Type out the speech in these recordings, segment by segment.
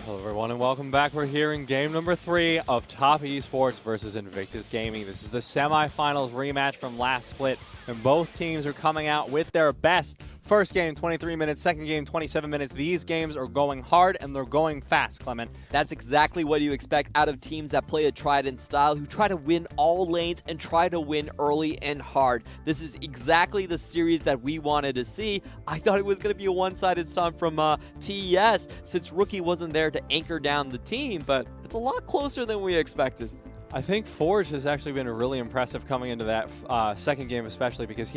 Hello everyone and welcome back. We're here in game number 3 of Top Esports versus Invictus Gaming. This is the semifinals rematch from last split, and both teams are coming out with their best. First game, 23 minutes. Second game, 27 minutes. These games are going hard and they're going fast, Clement. That's exactly what you expect out of teams that play a Trident style, who try to win all lanes and try to win early and hard. This is exactly the series that we wanted to see. I thought it was going to be a one-sided stunt from TES, since Rookie wasn't there to anchor down the team, but it's a lot closer than we expected. I think Forge has actually been really impressive coming into that second game, especially because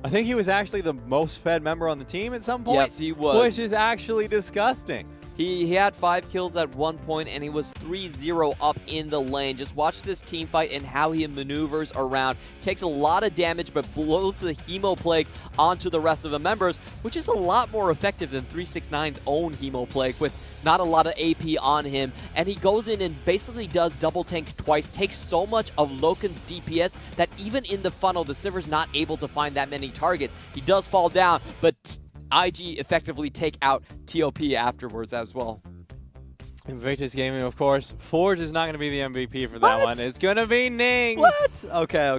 I think he was actually the most fed member on the team at some point. Yes, he was. Which is actually disgusting. He had 5 kills at one point, and he was 3-0 up in the lane. Just watch this team fight and how he maneuvers around. Takes a lot of damage, but blows the Hemo Plague onto the rest of the members, which is a lot more effective than 369's own Hemo Plague, with not a lot of AP on him. And he goes in and basically does double tank twice, takes so much of LokeN's DPS that even in the funnel, the Sivir's not able to find that many targets. He does fall down, but IG effectively take out TOP afterwards as well. Invictus Gaming, of course. Forge is not going to be the MVP for that one. It's going to be Ning. What? Okay.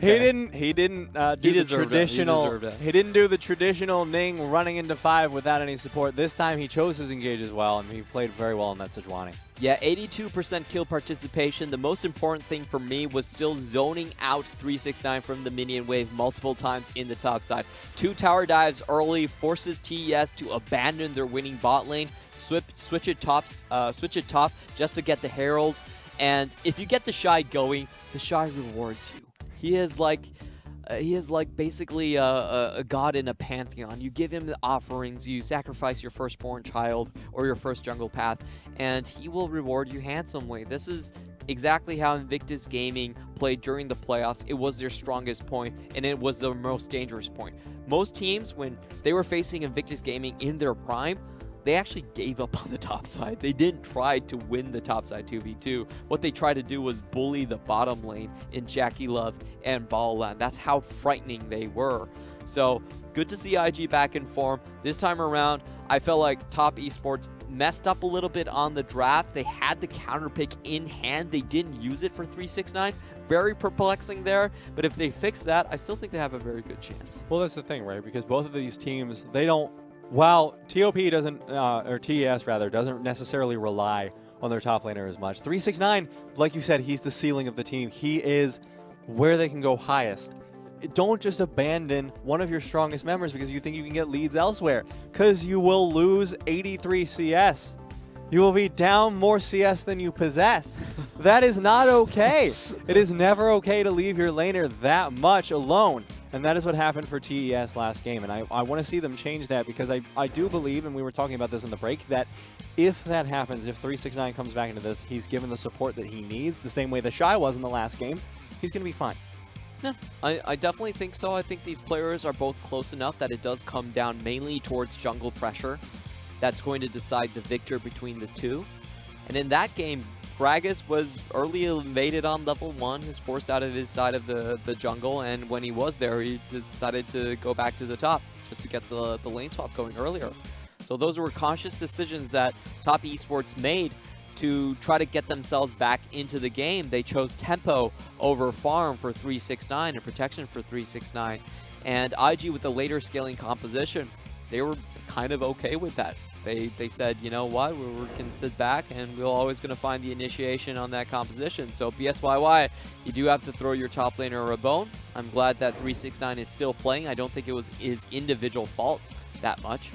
He didn't do the traditional. He didn't do the traditional Ning running into 5 without any support. This time he chose his engage as well, and he played very well in that Sejuani. Yeah, 82% kill participation. The most important thing for me was still zoning out 369 from the minion wave multiple times in the top side. 2 tower dives early forces TES to abandon their winning bot lane, switch it top just to get the Herald. And if you get TheShy going, TheShy rewards you. He is like basically a god in a pantheon. You give him the offerings, you sacrifice your firstborn child or your first jungle path, and he will reward you handsomely. This is exactly how Invictus Gaming played during the playoffs. It was their strongest point, and it was the most dangerous point. Most teams, when they were facing Invictus Gaming in their prime, they actually gave up on the top side. They didn't try to win the top side 2v2. What they tried to do was bully the bottom lane in JakeyLove and Ballland. That's how frightening they were. So good to see IG back in form. This time around, I felt like Top Esports messed up a little bit on the draft. They had the counter pick in hand. They didn't use it for 369. Very perplexing there, but if they fix that, I still think they have a very good chance. Well, that's the thing, right? Because both of these teams, they don't. While TOP doesn't, or TES rather, doesn't necessarily rely on their top laner as much. 369, like you said, he's the ceiling of the team. He is where they can go highest. Don't just abandon one of your strongest members because you think you can get leads elsewhere, because you will lose 83 CS. You will be down more CS than you possess. That is not okay. It is never okay to leave your laner that much alone. And that is what happened for TES last game. And I want to see them change that, because I do believe, and we were talking about this in the break, that if that happens, if 369 comes back into this, he's given the support that he needs, the same way TheShy was in the last game, he's going to be fine. Yeah, I definitely think so. I think these players are both close enough that it does come down mainly towards jungle pressure. That's going to decide the victor between the two. And in that game, Gragas was early invaded on level 1, was forced out of his side of the jungle, and when he was there, he decided to go back to the top just to get the lane swap going earlier. So those were conscious decisions that Top Esports made to try to get themselves back into the game. They chose tempo over farm for 369 and protection for 369. And IG, with the later scaling composition, they were kind of okay with that. They said, you know what, we can sit back and we're always going to find the initiation on that composition. So BSYY, you do have to throw your top laner a bone. I'm glad that 369 is still playing. I don't think it was his individual fault that much.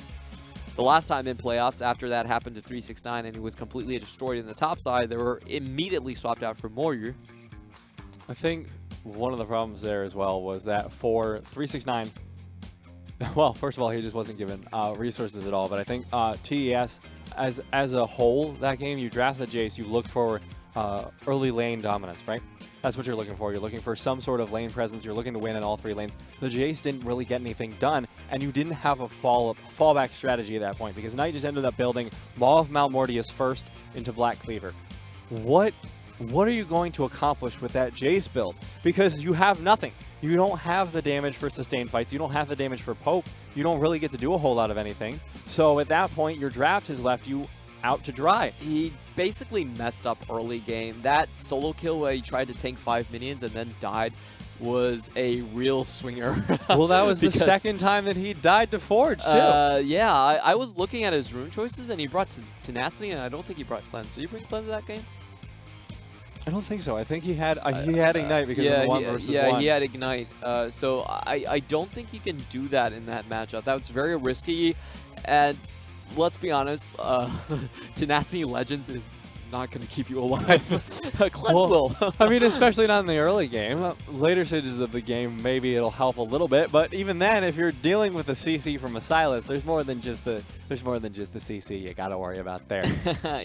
The last time in playoffs, after that happened to 369 and he was completely destroyed in the top side, they were immediately swapped out for Moyu. I think one of the problems there as well was that for 369, well, first of all, he just wasn't given resources at all. But I think TES, as a whole, that game, you draft the Jace, you look for early lane dominance, right? That's what you're looking for. You're looking for some sort of lane presence. You're looking to win in all 3 lanes. The Jace didn't really get anything done, and you didn't have a fallback strategy at that point, because Knight just ended up building Maw of Malmortius first into Black Cleaver. What are you going to accomplish with that Jace build? Because you have nothing. You don't have the damage for sustained fights. You don't have the damage for poke. You don't really get to do a whole lot of anything. So at that point, your draft has left you out to dry. He basically messed up early game. That solo kill where he tried to tank 5 minions and then died was a real swinger. Well, that was the second time that he died to Forge, too. Yeah, I was looking at his rune choices, and he brought Tenacity, and I don't think he brought Cleanse. Did he bring Cleanse that game? I don't think so. I think he had Ignite because of the 1 versus 1. Yeah, he had Ignite. So I don't think he can do that in that matchup. That was very risky, and let's be honest, Tenacity Legends is not going to keep you alive. Cleanse will. I mean, especially not in the early game. Later stages of the game, maybe it'll help a little bit. But even then, if you're dealing with a CC from a Sylas, there's more than just the CC you got to worry about there.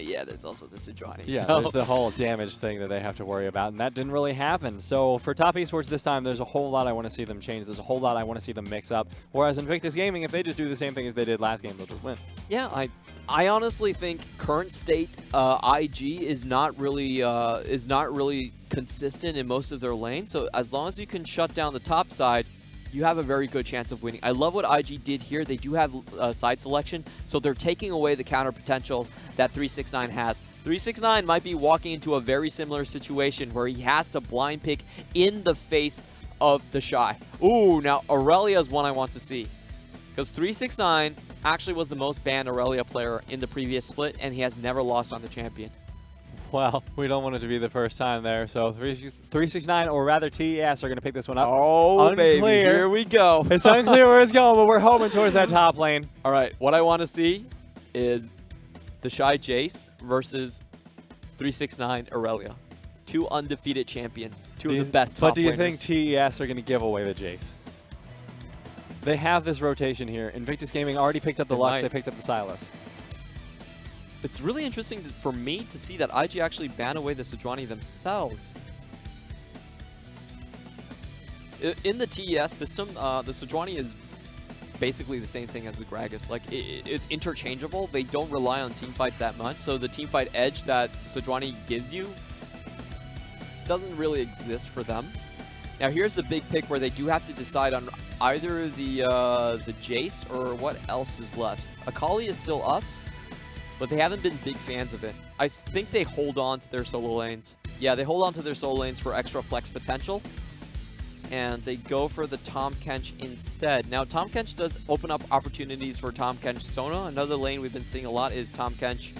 Yeah, there's also the Sejuani. Yeah, so. there's the whole damage thing that they have to worry about, and that didn't really happen. So for Top Esports this time, there's a whole lot I want to see them change. There's a whole lot I want to see them mix up. Whereas Invictus Gaming, if they just do the same thing as they did last game, they'll just win. Yeah, I honestly think current state IG is not really consistent in most of their lanes. So as long as you can shut down the top side, you have a very good chance of winning. I love what IG did here. They do have side selection, so they're taking away the counter potential that 369 has. 369 might be walking into a very similar situation where he has to blind pick in the face of TheShy. Ooh, now Aurelia's one I want to see, because 369 actually was the most banned Aurelia player in the previous split, and he has never lost on the champion. Well, we don't want it to be the first time there. So 369, or rather TES, are going to pick this one up. Oh, unclear. Baby, here we go. It's unclear where it's going, but we're hoping towards that top lane. All right, what I want to see is TheShy Jace versus 369 Aurelia. 2 undefeated champions. 2 of the best top But do you laners. think TES are going to give away the Jace? They have this rotation here. Invictus Gaming already picked up the Lux. They picked up the Sylas. It's really interesting for me to see that IG actually ban away the Sejuani themselves. In the TES system, the Sejuani is basically the same thing as the Gragas. Like, it's interchangeable. They don't rely on team fights that much, so the team fight edge that Sejuani gives you doesn't really exist for them. Now here's the big pick where they do have to decide on either the Jace or what else is left. Akali is still up, but they haven't been big fans of it. I think they hold on to their solo lanes. Yeah, they hold on to their solo lanes for extra flex potential, and they go for the Tahm Kench instead. Now, Tahm Kench does open up opportunities for Tahm Kench Sona. Another lane we've been seeing a lot is Tahm Kench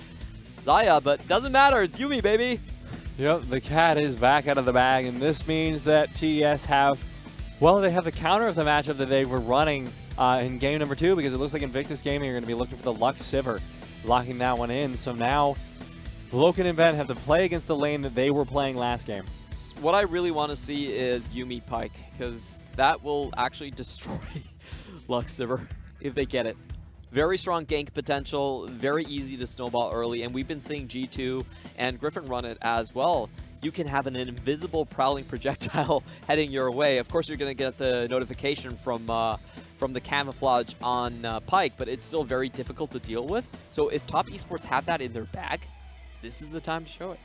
Xayah, but doesn't matter. It's Yuumi, baby. Yep, the cat is back out of the bag, and this means that TES have, well, they have the counter of the matchup that they were running in game number 2, because it looks like Invictus Gaming are going to be looking for the Lux Sivir, locking that one in. So now LokeN and Ben have to play against the lane that they were playing last game. What I really want to see is Yuumi Pyke, because that will actually destroy Lux Sivir if they get it. Very strong gank potential, very easy to snowball early, and we've been seeing G2 and Griffin run it as well. You can have an invisible prowling projectile heading your way. Of course, you're going to get the notification from the camouflage on Pyke, but it's still very difficult to deal with. So if Top Esports have that in their bag, this is the time to show it.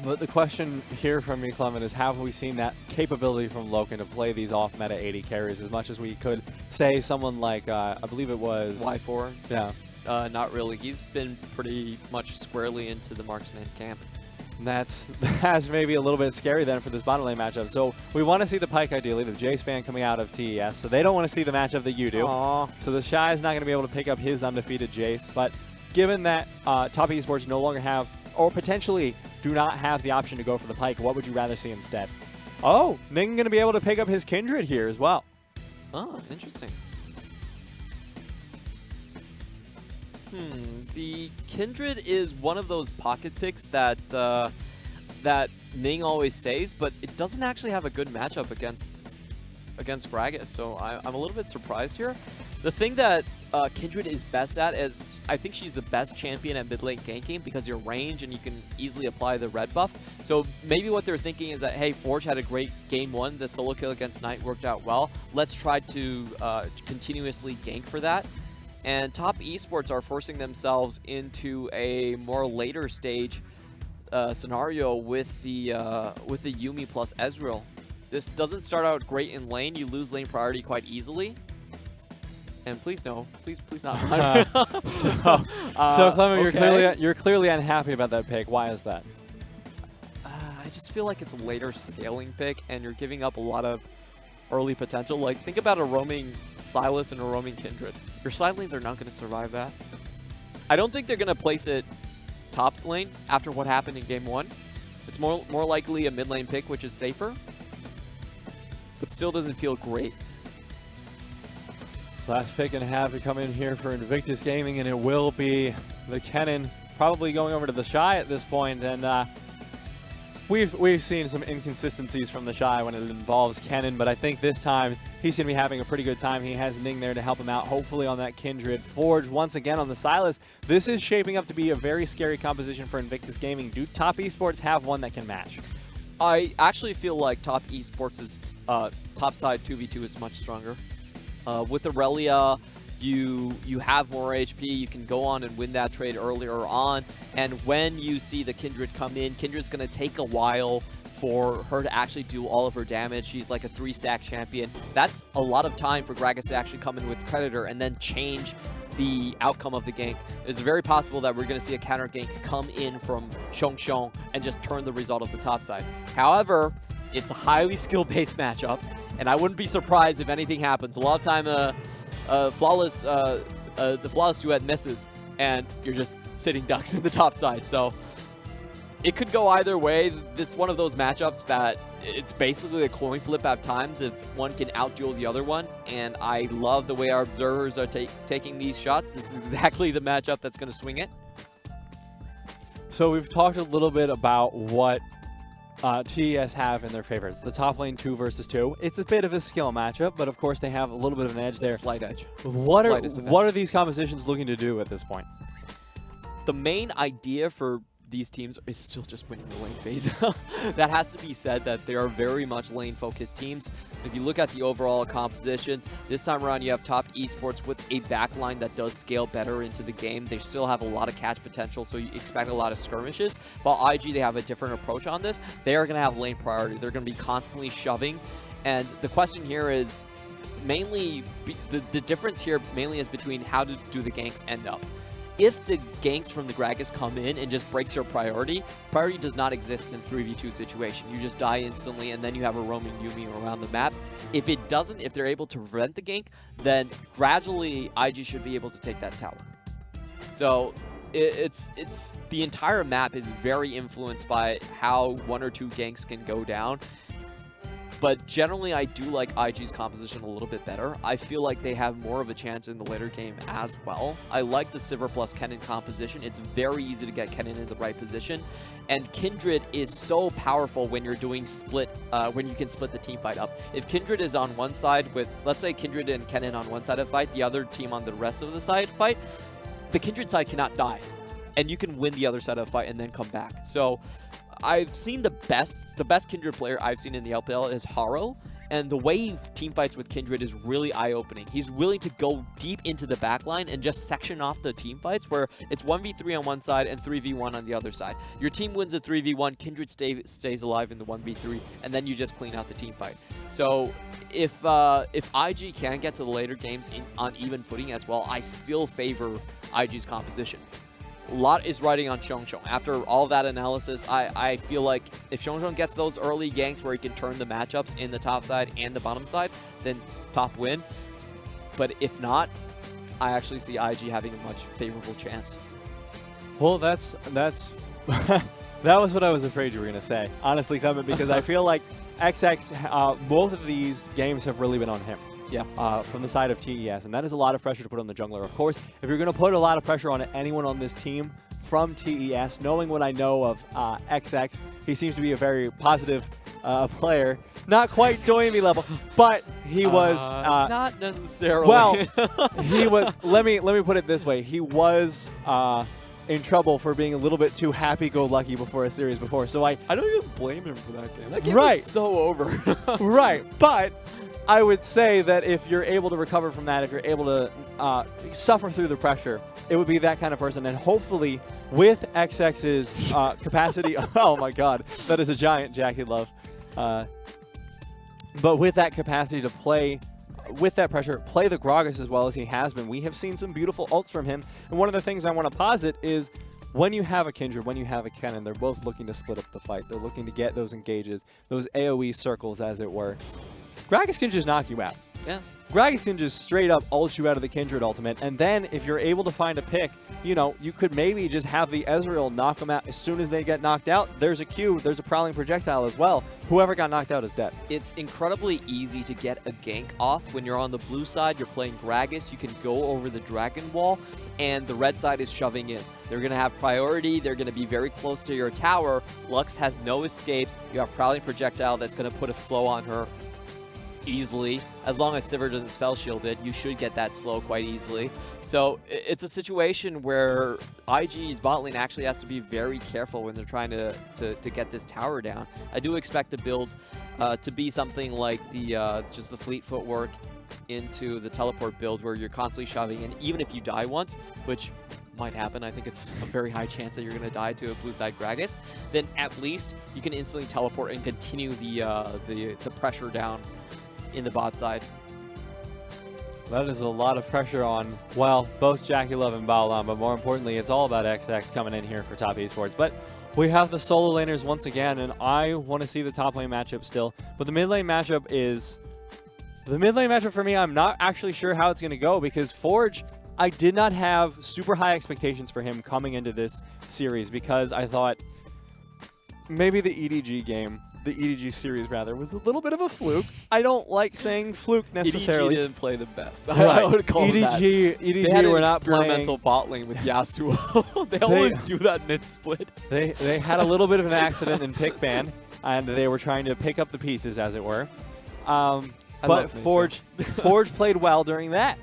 But the question here from me, Clement, is have we seen that capability from LokeN to play these off-meta 80 carries as much as we could say someone like, I believe it was... Y4? Yeah. Not really. He's been pretty much squarely into the marksman camp. And that's maybe a little bit scary then for this bottom lane matchup. So we want to see the Pyke ideally, the Jace ban coming out of TES. So they don't want to see the matchup that you do. Aww. So TheShy is not going to be able to pick up his undefeated Jace. But given that Top Esports no longer have, or potentially do not have the option to go for the Pyke, what would you rather see instead? Oh, Ning going to be able to pick up his Kindred here as well. Oh, interesting. The Kindred is one of those pocket picks that that Ning always saves, but it doesn't actually have a good matchup against Gragas, so I'm a little bit surprised here. The thing that Kindred is best at is, I think she's the best champion at mid lane ganking because your range and you can easily apply the red buff. So maybe what they're thinking is that, hey, Forge had a great game 1, the solo kill against Knight worked out well. Let's try to continuously gank for that. And Top Esports are forcing themselves into a more later stage scenario with the Yuumi plus Ezreal. This doesn't start out great in lane. You lose lane priority quite easily. And please no, please not. So Clement, okay. you're clearly unhappy about that pick. Why is that? I just feel like it's a later scaling pick, and you're giving up a lot of early potential. Like, think about a roaming Sylas and a roaming Kindred. Your side lanes are not going to survive that. I don't think they're going to place it top lane after what happened in game 1. It's more likely a mid lane pick, which is safer, but still doesn't feel great. Last pick and a half to come in here for Invictus Gaming, and it will be the Kennen, probably going over to TheShy at this point. And we've seen some inconsistencies from TheShy when it involves Kennen, but I think this time he's going to be having a pretty good time. He has Ning there to help him out, hopefully on that Kindred. Forge once again on the Sylas. This is shaping up to be a very scary composition for Invictus Gaming. Do Top Esports have one that can match? I actually feel like Top Esports' top side 2v2 is much stronger. With Aurelia, you have more HP, you can go on and win that trade earlier on, and when you see the Kindred come in, Kindred's going to take a while for her to actually do all of her damage. She's like a 3-stack champion. That's a lot of time for Gragas to actually come in with Predator and then change the outcome of the gank. It's very possible that we're going to see a counter gank come in from Xiong and just turn the result of the top side. However, it's a highly skill-based matchup, and I wouldn't be surprised if anything happens. A lot of time, the flawless duet misses, and you're just sitting ducks in the top side. So it could go either way. This is one of those matchups that it's basically a coin flip at times if one can outduel the other one, and I love the way our observers are taking these shots. This is exactly the matchup that's going to swing it. So we've talked a little bit about what TES have in their favorites. The top lane 2 versus 2. It's a bit of a skill matchup, but of course they have a little bit of an edge there. Slight edge. What are these compositions looking to do at this point? The main idea for these teams is still just winning the lane phase. That has to be said, that they are very much lane-focused teams. If you look at the overall compositions, this time around you have Top Esports with a backline that does scale better into the game. They still have a lot of catch potential, so you expect a lot of skirmishes. While IG, they have a different approach on this. They are going to have lane priority. They're going to be constantly shoving. And the question here is mainly, the difference here mainly is between how do the ganks end up. If the ganks from the Gragas come in and just breaks your priority does not exist in a 3v2 situation. You just die instantly, and then you have a roaming Yuumi around the map. If it doesn't, if they're able to prevent the gank, then gradually IG should be able to take that tower. So it's the entire map is very influenced by how 1 or 2 ganks can go down. But generally, I do like IG's composition a little bit better. I feel like they have more of a chance in the later game as well. I like the Sivir plus Kennen composition. It's very easy to get Kennen in the right position. And Kindred is so powerful when you're doing split, when you can split the team fight up. If Kindred is on one side with, let's say Kindred and Kennen on one side of the fight, the other team on the rest of the side fight, the Kindred side cannot die. And you can win the other side of the fight and then come back. So I've seen the best Kindred player I've seen in the LPL is Haro, and the way he team fights with Kindred is really eye-opening. He's willing to go deep into the backline and just section off the team fights where it's 1v3 on one side and 3v1 on the other side. Your team wins a 3v1, Kindred stays alive in the 1v3, and then you just clean out the team fight. So if IG can get to the later games on even footing as well, I still favor IG's composition. A lot is riding on Xiong. After all that analysis, I feel like if Xiong gets those early ganks where he can turn the matchups in the top side and the bottom side, then top win. But if not, I actually see IG having a much favorable chance. Well, that's that was what I was afraid you were going to say, honestly, Clement, because I feel like XX, both of these games have really been on him. Yeah, from the side of TES, and that is a lot of pressure to put on the jungler. Of course, if you're going to put a lot of pressure on anyone on this team from TES, knowing what I know of XX, he seems to be a very positive player. Not quite Doimi level, but he was not necessarily. Well, he was. Let me put it this way: he was in trouble for being a little bit too happy-go-lucky before a series before. So I don't even blame him for that game. That game right. was so over. Right, but I would say that if you're able to recover from that, if you're able to suffer through the pressure, it would be that kind of person. And hopefully, with XX's capacity, oh my God, that is a giant JakeyLove. But with that capacity to play with that pressure, play the Gragas as well as he has been. We have seen some beautiful ults from him. And one of the things I want to posit is when you have a Kindred, when you have a Kennen, they're both looking to split up the fight. They're looking to get those engages, those AoE circles, as it were. Gragas can just knock you out. Yeah. Gragas can just straight up ult you out of the Kindred ultimate, and then if you're able to find a pick, you know, you could maybe just have the Ezreal knock them out as soon as they get knocked out. There's a Q, there's a Prowling Projectile as well. Whoever got knocked out is dead. It's incredibly easy to get a gank off. When you're on the blue side, you're playing Gragas, you can go over the Dragon Wall, and the red side is shoving in. They're going to have priority, they're going to be very close to your tower. Lux has no escapes, you have Prowling Projectile that's going to put a slow on her easily. As long as Sivir doesn't spell shield it, you should get that slow quite easily. So it's a situation where IG's bot lane actually has to be very careful when they're trying to get this tower down. I do expect the build to be something like the just the fleet footwork into the teleport build where you're constantly shoving in, even if you die once, which might happen. I think it's a very high chance that you're going to die to a blue side Gragas. Then at least you can instantly teleport and continue the pressure down in the bot side. That is a lot of pressure on, well, both JakeyLove and Baolan, but more importantly, it's all about XX coming in here for top esports. But we have the solo laners once again, and I want to see the top lane matchup still. But the mid lane matchup is... The mid lane matchup for me, I'm not actually sure how it's going to go, because Forge, I did not have super high expectations for him coming into this series, because I thought maybe the EDG game, the EDG series rather, was a little bit of a fluke. I don't like saying fluke necessarily. EDG didn't play the best. Right. I would call EDG, that. EDG they had were an not experimental bot lane with Yasuo. They always do that mid-split. They had a little bit of an accident in pick ban, and they were trying to pick up the pieces, as it were. But Forge played well during that.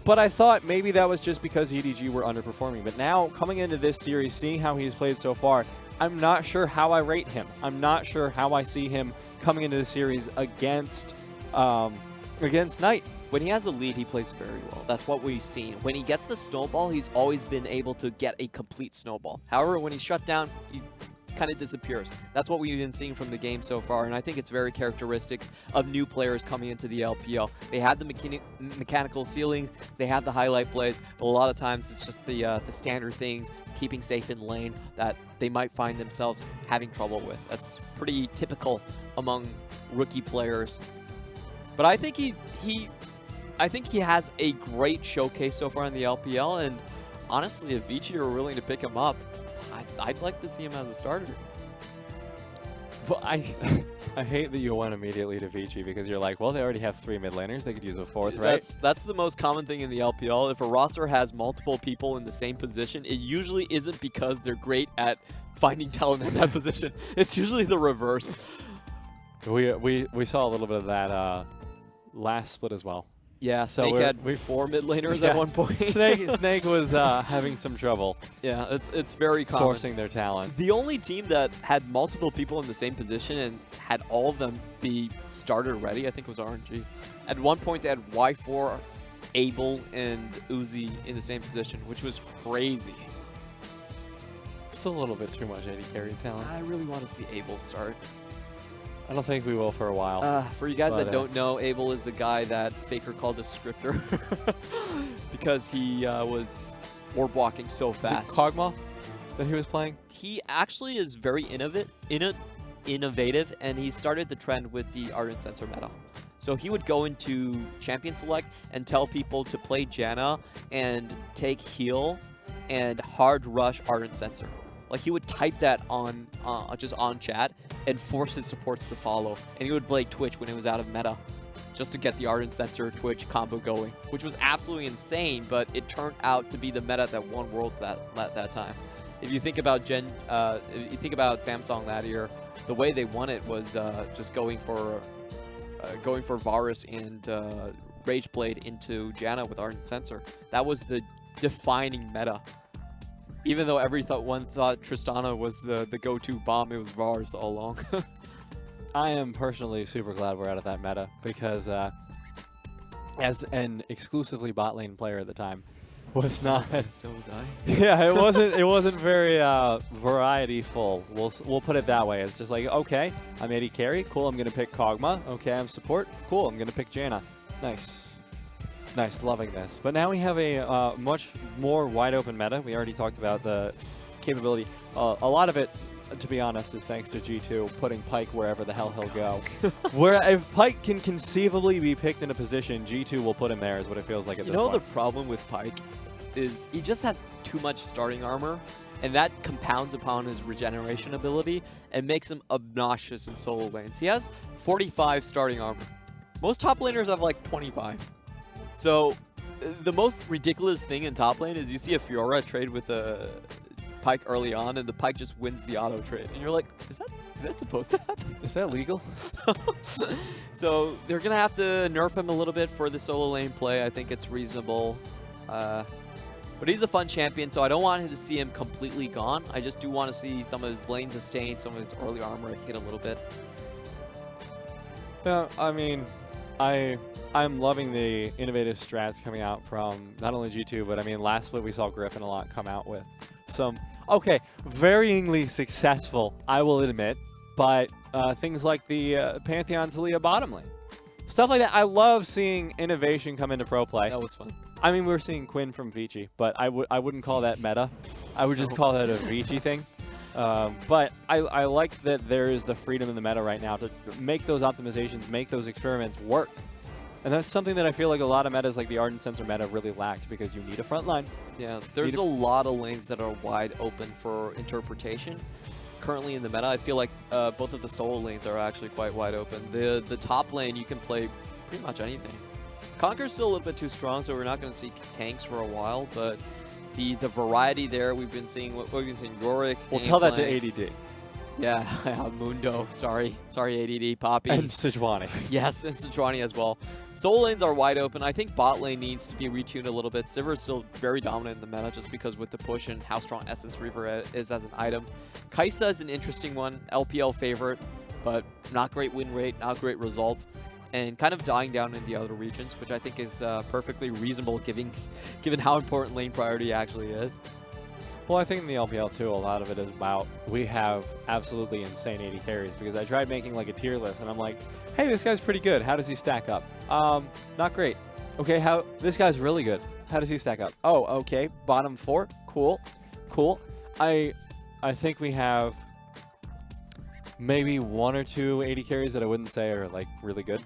But I thought maybe that was just because EDG were underperforming. But now, coming into this series, seeing how he's played so far, I'm not sure how I rate him. I'm not sure how I see him coming into the series against Knight. When he has a lead, he plays very well. That's what we've seen. When he gets the snowball, he's always been able to get a complete snowball. However, when he's shut down, he kind of disappears. That's what we've been seeing from the game so far, and I think it's very characteristic of new players coming into the LPL. They had the mechanical ceiling, they had the highlight plays, but a lot of times it's just the standard things, keeping safe in lane, that they might find themselves having trouble with. That's pretty typical among rookie players. But I think he has a great showcase so far in the LPL, and honestly, if Vici are willing to pick him up, I'd like to see him as a starter. Well, I hate that you went immediately to Vici, because you're like, well, they already have 3 mid laners. They could use a 4th, Dude, right? That's the most common thing in the LPL. If a roster has multiple people in the same position, it usually isn't because they're great at finding talent at that position. It's usually the reverse. We saw a little bit of that last split as well. Yeah, Snake had 4 mid laners at one point. Snake was having some trouble. Yeah, it's very common. Sourcing their talent. The only team that had multiple people in the same position and had all of them be starter ready, I think, was RNG. At one point, they had Y4, Abel, and Uzi in the same position, which was crazy. It's a little bit too much AD carry talent. I really want to see Abel start. I don't think we will for a while. For you guys that don't know, Abel is the guy that FLICKR called a scripter because he was orb walking so fast. Kog'Maw that he was playing? He actually is very innovative, and he started the trend with the Ardent Sensor meta. So he would go into Champion Select and tell people to play Janna and take heal and hard rush Ardent Sensor. Like, he would type that on just on chat and force his supports to follow. And he would play Twitch when it was out of meta just to get the Ardent Sensor Twitch combo going, which was absolutely insane, but it turned out to be the meta that won Worlds at that time. If you think about Samsung that year, the way they won it was just going for Varus and Rageblade into Janna with Ardent Sensor. That was the defining meta. Even though everyone thought Tristana was the go-to bomb, it was Varus all along. I am personally super glad we're out of that meta, because as an exclusively bot lane player at the time, was not. So was I. Yeah, it wasn't very variety full. We'll put it that way. It's just like, okay, I'm AD carry, cool. I'm gonna pick Kog'Maw. Okay, I'm support, cool. I'm gonna pick Janna. Nice. Nice, loving this. But now we have a much more wide open meta. We already talked about the capability. A lot of it, to be honest, is thanks to G2 putting Pyke wherever the hell he'll go. Where if Pyke can conceivably be picked in a position, G2 will put him there, is what it feels like at this point. You know the problem with Pyke is he just has too much starting armor, and that compounds upon his regeneration ability and makes him obnoxious in solo lanes. He has 45 starting armor. Most top laners have like 25. So the most ridiculous thing in top lane is you see a Fiora trade with a Pyke early on, and the Pyke just wins the auto trade, and you're like, is that supposed to happen? Is that legal? So they're gonna have to nerf him a little bit for the solo lane play. I think it's reasonable, but he's a fun champion, so I don't want to see him completely gone. I just do want to see some of his lane sustain, some of his early armor hit a little bit. Yeah, I mean, I'm loving the innovative strats coming out from not only G2, but I mean, last split we saw Griffin a lot come out with some, okay, varyingly successful, I will admit, but things like the Pantheon Taliyah bottom lane. Stuff like that. I love seeing innovation come into pro play. That was fun. I mean, we're seeing Quinn from Vici, but I wouldn't call that meta. I would just call that a Vici thing. But I like that there is the freedom in the meta right now to make those optimizations, make those experiments work. And that's something that I feel like a lot of metas like the Ardent Sensor meta really lacked, because you need a front line. Yeah, there's a lot of lanes that are wide open for interpretation. Currently in the meta, I feel like both of the solo lanes are actually quite wide open. The top lane, you can play pretty much anything. Conquer's still a little bit too strong, so we're not going to see tanks for a while, but the variety there, we've been seeing Yorick. We'll tell that to ADD. Yeah, Mundo. Sorry, ADD, Poppy. And Sejuani. Yes, and Sejuani as well. Solo lanes are wide open. I think bot lane needs to be retuned a little bit. Sivir is still very dominant in the meta just because with the push and how strong Essence Reaver is as an item. Kai'Sa is an interesting one, LPL favorite, but not great win rate, not great results, and kind of dying down in the other regions, which I think is perfectly reasonable given how important lane priority actually is. Well, I think in the LPL too, a lot of it is about, we have absolutely insane 80 carries, because I tried making like a tier list and I'm like, hey, this guy's pretty good. How does he stack up? Not great. Okay, this guy's really good. How does he stack up? Oh, okay, bottom 4. Cool. I think we have maybe 1 or 2 80 carries that I wouldn't say are like really good.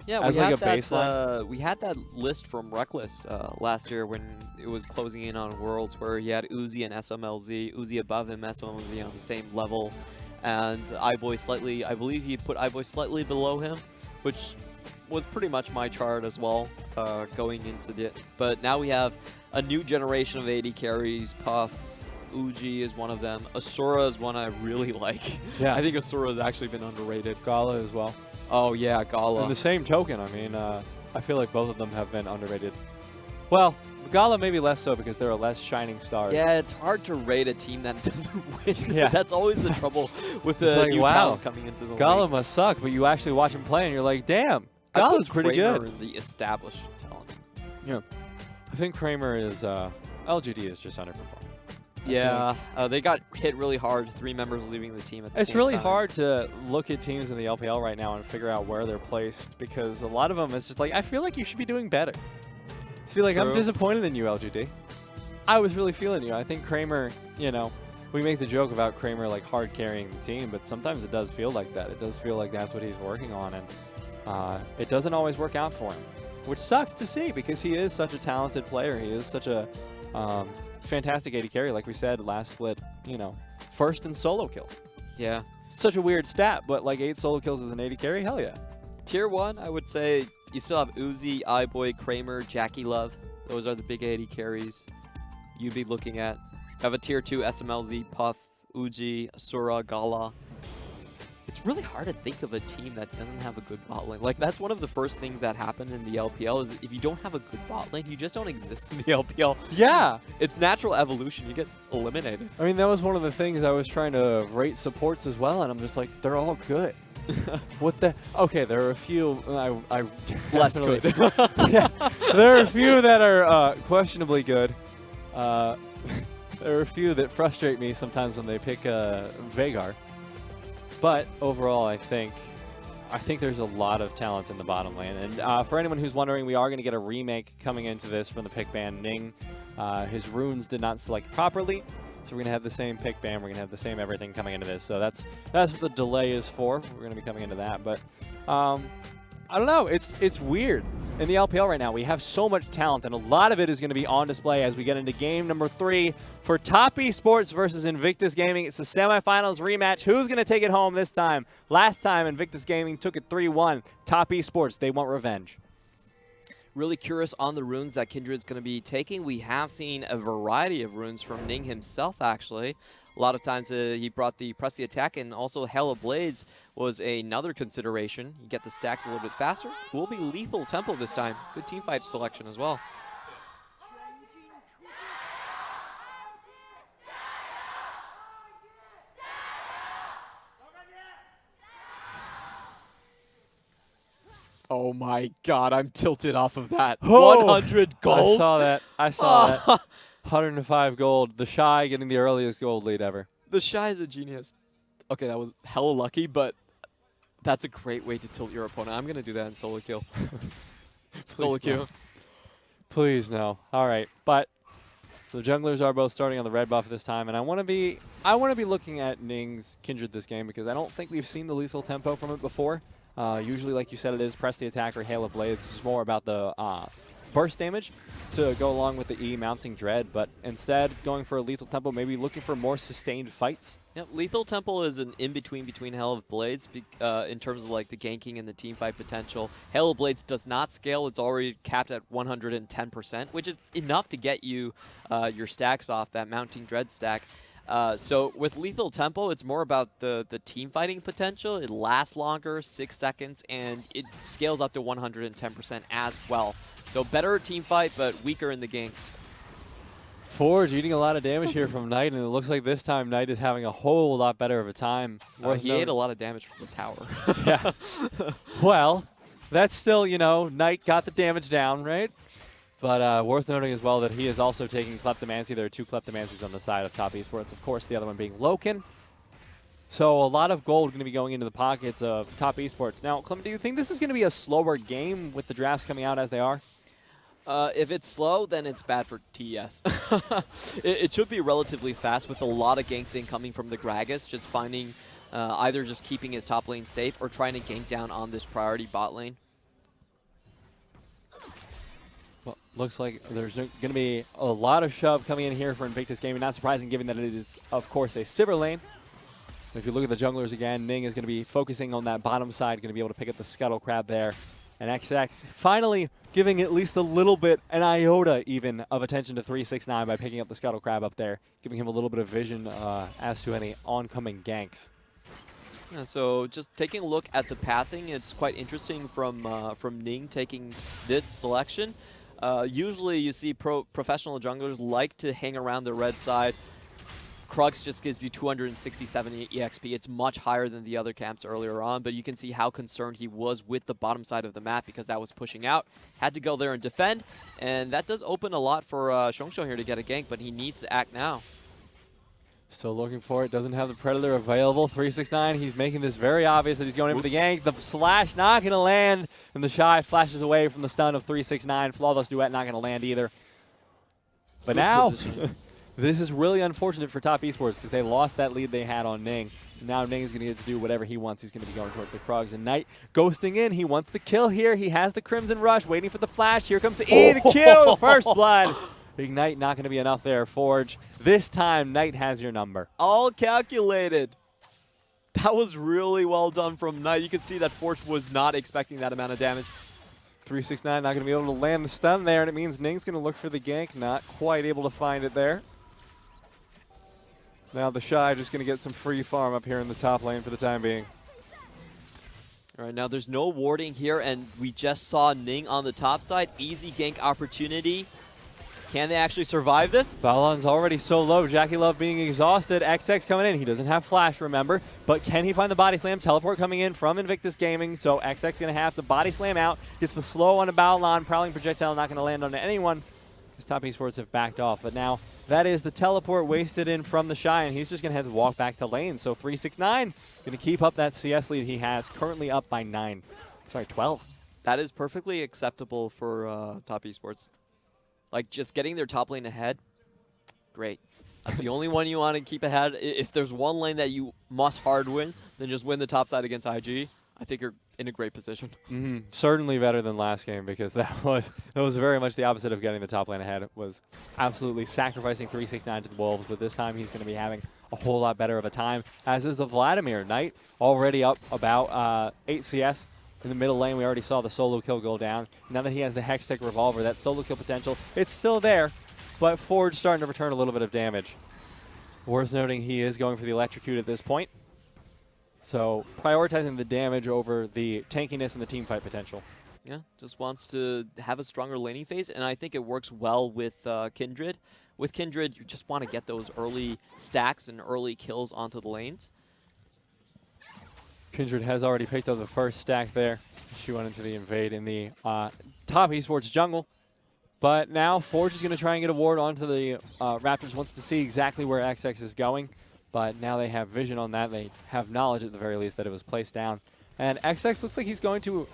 Yeah, as we like had a baseline. we had that list from Reckless last year when it was closing in on Worlds, where he had Uzi and SMLZ, Uzi above him, SMLZ on the same level, and iBoy I believe he put iBoy slightly below him, which was pretty much my chart as well going into it. But now we have a new generation of 80 carries. Puff, Uji is one of them. Asura is one I really like. Yeah. I think Asura has actually been underrated. Gala as well. Oh yeah, Gala. In the same token, I mean, I feel like both of them have been underrated. Well, Gala maybe less so because there are less shining stars. Yeah, it's hard to rate a team that doesn't win. Yeah. That's always the trouble with the like, new wow, talent coming into the Gala league. must suck, but you actually watch him play and you're like, damn, Gala's pretty Kramer good. in the established talent. Yeah. I think Kramer is, LGD is just underperforming. Yeah, they got hit really hard. 3 members leaving the team at the same time. It's really hard to look at teams in the LPL right now and figure out where they're placed, because a lot of them, it's just like, I feel like you should be doing better. I feel like I'm disappointed in you, LGD. I was really feeling you. I think Kramer, you know, we make the joke about Kramer like hard carrying the team, but sometimes it does feel like that. It does feel like that's what he's working on, and it doesn't always work out for him, which sucks to see because he is such a talented player. He is such a fantastic 80 carry, like we said last split, you know, first in solo kills. Yeah. Such a weird stat, but like 8 solo kills as an 80 carry, hell yeah. Tier 1, I would say you still have Uzi, iBoy, Kramer, JakeyLove. Those are the big 80 carries you'd be looking at. You have a Tier 2, SMLZ, Puff, Uji, Asura, Gala. It's really hard to think of a team that doesn't have a good bot lane. Like, that's one of the first things that happened in the LPL is if you don't have a good bot lane, you just don't exist in the LPL. Yeah. It's natural evolution. You get eliminated. I mean, that was one of the things I was trying to rate supports as well, and I'm just like, they're all good. What the? Okay, there are a few I less good. Yeah, there are a few that are questionably good. There are a few that frustrate me sometimes when they pick Veigar. But overall, I think I think there's a lot of talent in the bottom lane. And for anyone who's wondering, we are going to get a remake coming into this from the pick ban. Ning, his runes did not select properly, so we're going to have the same pick ban. We're going to have the same everything coming into this. So that's what the delay is for. We're going to be coming into that. But I don't know. It's weird. In the LPL right now, we have so much talent, and a lot of it is going to be on display as we get into game number 3 for Top Esports versus Invictus Gaming. It's the semifinals rematch. Who's going to take it home this time? Last time, Invictus Gaming took it 3-1. Top Esports, they want revenge. Really curious on the runes that Kindred's going to be taking. We have seen a variety of runes from Ning himself, actually. A lot of times he brought the Press the Attack, and also Hell of Blades was another consideration. You get the stacks a little bit faster. It will be Lethal Tempo this time. Good team fight selection as well. Oh my god, I'm tilted off of that. Oh, 100 gold. I saw that. I saw that. 105 gold. TheShy getting the earliest gold lead ever. TheShy is a genius. Okay, that was hella lucky, but that's a great way to tilt your opponent. I'm going to do that in solo queue. Solo queue. Please no. All right, but the junglers are both starting on the red buff this time, and I want to be looking at Ning's Kindred this game because I don't think we've seen the lethal tempo from it before. Usually, like you said, it is Press the Attack or Hail of Blades. It's more about the burst damage to go along with the E mounting Dread, but instead going for a lethal tempo, maybe looking for more sustained fights. Yep, Lethal Temple is an in-between between Hell of Blades in terms of like the ganking and the team fight potential. Hell of Blades does not scale. It's already capped at 110%, which is enough to get you your stacks off, that mounting Dread stack. So with Lethal Tempo, it's more about the team fighting potential. It lasts longer, 6 seconds, and it scales up to 110% as well. So better team fight, but weaker in the ganks. Forge eating a lot of damage here from Knight, and it looks like this time Knight is having a whole lot better of a time. He ate a lot of damage from the tower. Yeah. Well, that's still, you know, Knight got the damage down, right? But worth noting as well that he is also taking Kleptomancy. There are 2 Kleptomancies on the side of Top Esports. Of course, the other one being LokeN. So a lot of gold going to be going into the pockets of Top Esports. Now, Clement, do you think this is going to be a slower game with the drafts coming out as they are? If it's slow, then it's bad for TES. It should be relatively fast with a lot of ganks coming from the Gragas, just finding either just keeping his top lane safe or trying to gank down on this priority bot lane. Well, looks like there's going to be a lot of shove coming in here for Invictus Gaming. Not surprising given that it is, of course, a Sivir lane. If you look at the junglers again, Ning is going to be focusing on that bottom side, going to be able to pick up the Scuttle Crab there. And XX finally giving at least a little bit, an iota even, of attention to 369 by picking up the Scuttle Crab up there, giving him a little bit of vision as to any oncoming ganks. Yeah, so just taking a look at the pathing, it's quite interesting from Ning taking this selection. Usually you see professional junglers like to hang around the red side. Krugs just gives you 267 EXP. It's much higher than the other camps earlier on, but you can see how concerned he was with the bottom side of the map because that was pushing out. Had to go there and defend, and that does open a lot for Xiongxiong here to get a gank, but he needs to act now. Still looking for it. Doesn't have the Predator available. 369. He's making this very obvious that he's going in for the gank. The slash not going to land, and TheShy flashes away from the stun of 369. Flawless Duet not going to land either. But now, this is really unfortunate for Top Esports because they lost that lead they had on Ning. Now Ning is going to get to do whatever he wants. He's going to be going towards the Krugs. And Knight ghosting in. He wants the kill here. He has the Crimson Rush waiting for the flash. Here comes the E, the kill, first blood. Ignite not going to be enough there, Forge. This time, Knight has your number. All calculated. That was really well done from Knight. You can see that Forge was not expecting that amount of damage. 369 not going to be able to land the stun there, and it means Ning's going to look for the gank. Not quite able to find it there. Now TheShy just going to get some free farm up here in the top lane for the time being. All right, now there's no warding here, and we just saw Ning on the top side. Easy gank opportunity. Can they actually survive this? Balon's already so low. JakeyLove being exhausted. XX coming in. He doesn't have flash, remember. But can he find the body slam? Teleport coming in from Invictus Gaming. So XX going to have to body slam out. Gets the slow on a Balon. Prowling projectile not going to land on anyone. because Top Esports have backed off. But now that is the teleport wasted in from TheShy, and he's just going to have to walk back to lane. So 369 going to keep up that CS lead he has, currently up by 12. That is perfectly acceptable for Top Esports. Like, just getting their top lane ahead, great. That's the only one you want to keep ahead. If there's one lane that you must hard win, then just win the top side against IG. I think you're in a great position. Certainly better than last game, because that was very much the opposite of getting the top lane ahead. It was absolutely sacrificing 369 to the Wolves, but this time he's going to be having a whole lot better of a time, as is the Vladimir. Knight already up about 8 CS. In the middle lane, we already saw the solo kill go down. Now that he has the Hextech Revolver, that solo kill potential, it's still there, but Forge starting to return a little bit of damage. Worth noting, he is going for the Electrocute at this point. So prioritizing the damage over the tankiness and the team fight potential. Yeah, just wants to have a stronger laning phase, and I think it works well with Kindred. With Kindred, you just want to get those early stacks and early kills onto the lanes. Kindred has already picked up the first stack there. She went into the invade in the Top Esports jungle. But now Forge is going to try and get a ward onto the Raptors, wants to see exactly where XX is going. But now they have vision on that. They have knowledge at the very least that it was placed down. And XX looks like he's going to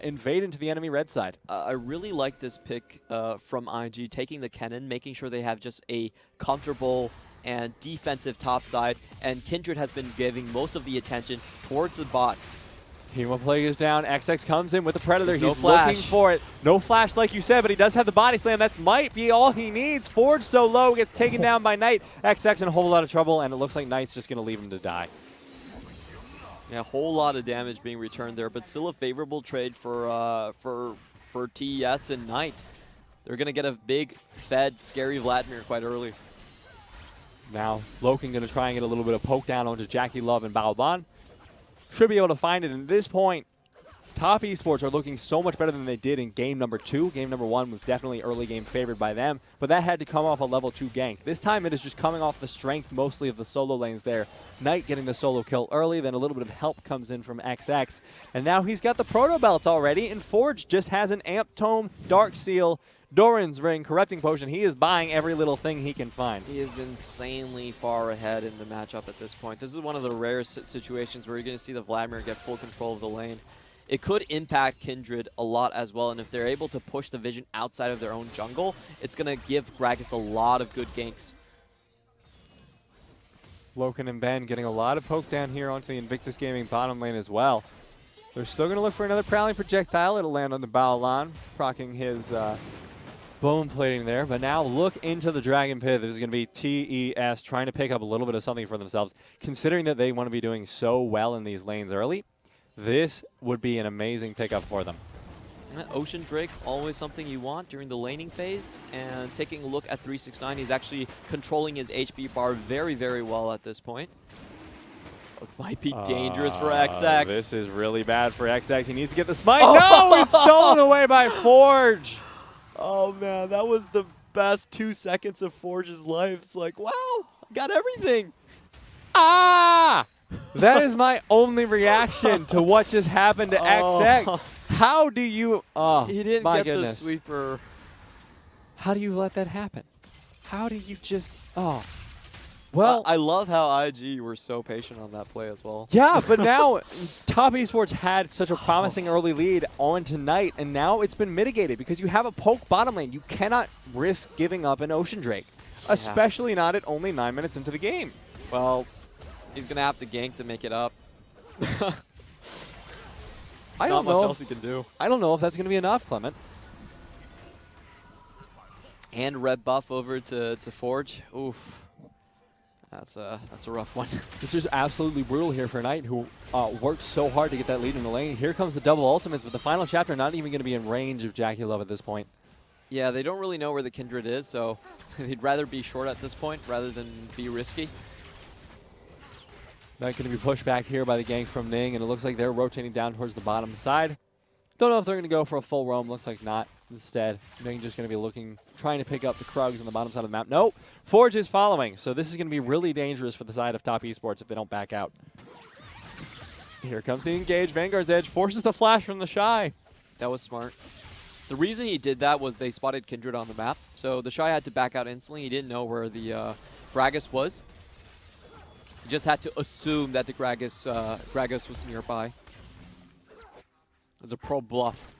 invade into the enemy red side. I really like this pick from IG, taking the Kennen, making sure they have just a comfortable and defensive top side, and Kindred has been giving most of the attention towards the bot. Hemo Plague is down. XX comes in with the Predator. There's no He's flash. looking for it. No flash, like you said, but he does have the body slam. That might be all he needs. Forge so low, gets taken down by Knight. XX in a whole lot of trouble, and it looks like Knight's just going to leave him to die. Yeah, a whole lot of damage being returned there, but still a favorable trade for TES and Knight. They're going to get a big, fed, scary Vladimir quite early. Now, LokeN going to try and get a little bit of poke down onto JakeyLove and Baoban. Should be able to find it. And at this point, Top Esports are looking so much better than they did in game number 2. Game number 1 was definitely early game favored by them, but that had to come off a level 2 gank. This time it is just coming off the strength mostly of the solo lanes there. Knight getting the solo kill early, then a little bit of help comes in from XX. And now he's got the Proto Belts already, and Forge just has an Amp Tome, Dark Seal, Doran's Ring, Corrupting Potion. He is buying every little thing he can find. He is insanely far ahead in the matchup at this point. This is one of the rare situations where you're going to see the Vladimir get full control of the lane. It could impact Kindred a lot as well, and if they're able to push the vision outside of their own jungle, it's going to give Gragas a lot of good ganks. LokeN and Ben getting a lot of poke down here onto the Invictus Gaming bottom lane as well. They're still going to look for another Prowling Projectile. It'll land on the Baolan, proccing his bone plating there. But now look into the Dragon Pit. This is going to be TES trying to pick up a little bit of something for themselves. Considering that they want to be doing so well in these lanes early, this would be an amazing pickup for them. Ocean Drake, always something you want during the laning phase. And taking a look at 369, he's actually controlling his HP bar very, very well at this point. It might be dangerous for XX. This is really bad for XX. He needs to get the smite. No, it's stolen away by Forge. Oh man, that was the best 2 seconds of Forge's life. It's like, wow, I got everything. Ah! That is my only reaction to what just happened to XX. How do you... Oh, he didn't my get goodness. the sweeper. How do you let that happen? How do you just... Oh. Well, I love how IG were so patient on that play as well. Yeah, but now Top Esports had such a promising early lead on tonight, and now it's been mitigated because you have a poke bottom lane. You cannot risk giving up an Ocean Drake, especially not at only 9 minutes into the game. Well, he's going to have to gank to make it up. Not much else he can do. I don't know if that's going to be enough, Clement. And red buff over to Forge. Oof. That's a rough one. This is absolutely brutal here for Knight, who worked so hard to get that lead in the lane. Here comes the double ultimates, but the final chapter not even going to be in range of JakeyLove at this point. Yeah, they don't really know where the Kindred is, so they'd rather be short at this point rather than be risky. Not going to be pushed back here by the gank from Ning, and it looks like they're rotating down towards the bottom side. Don't know if they're going to go for a full roam. Looks like not. Instead, Ning just going to be trying to pick up the Krugs on the bottom side of the map. Nope. Forge is following, so this is going to be really dangerous for the side of Top Esports if they don't back out. Here comes the engage. Vanguard's Edge forces the flash from TheShy. That was smart. The reason he did that was they spotted Kindred on the map, so TheShy had to back out instantly. He didn't know where the Gragas was. He just had to assume that the Gragas was nearby. It's a pro bluff.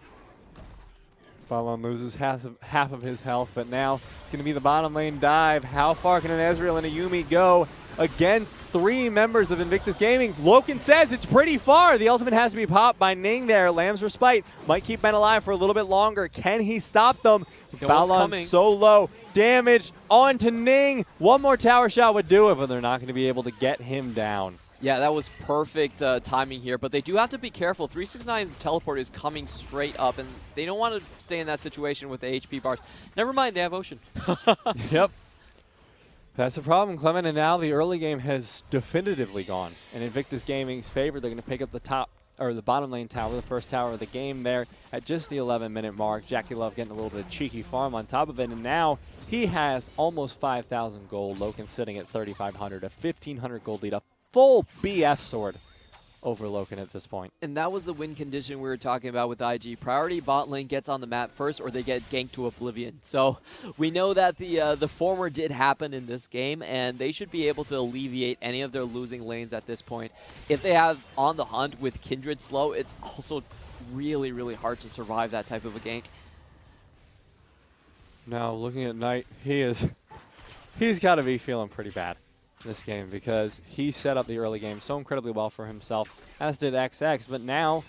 Balon loses half of his health, but now it's going to be the bottom lane dive. How far can an Ezreal and a Yuumi go against 3 members of Invictus Gaming? LokeN says it's pretty far. The ultimate has to be popped by Ning there. Lamb's Respite might keep Ben alive for a little bit longer. Can he stop them? Balon so low. Damage onto Ning. One more tower shot would do it, but they're not going to be able to get him down. Yeah, that was perfect timing here, but they do have to be careful. 369's teleport is coming straight up, and they don't want to stay in that situation with the HP bars. Never mind, they have Ocean. Yep. That's the problem, Clement, and now the early game has definitively gone in Invictus Gaming's favor. They're going to pick up the bottom lane tower, the first tower of the game there at just the 11-minute mark. JakeyLove getting a little bit of cheeky farm on top of it, and now he has almost 5,000 gold. LokeN sitting at 3,500, a 1,500 gold lead, a full BF sword over LokeN at this point. And that was the win condition we were talking about with IG. Priority bot lane gets on the map first, or they get ganked to oblivion. So we know that the former did happen in this game, and they should be able to alleviate any of their losing lanes at this point. If they have On the Hunt with Kindred slow, it's also really, really hard to survive that type of a gank. Now looking at Knight, he's got to be feeling pretty bad this game because he set up the early game so incredibly well for himself, as did XX, but now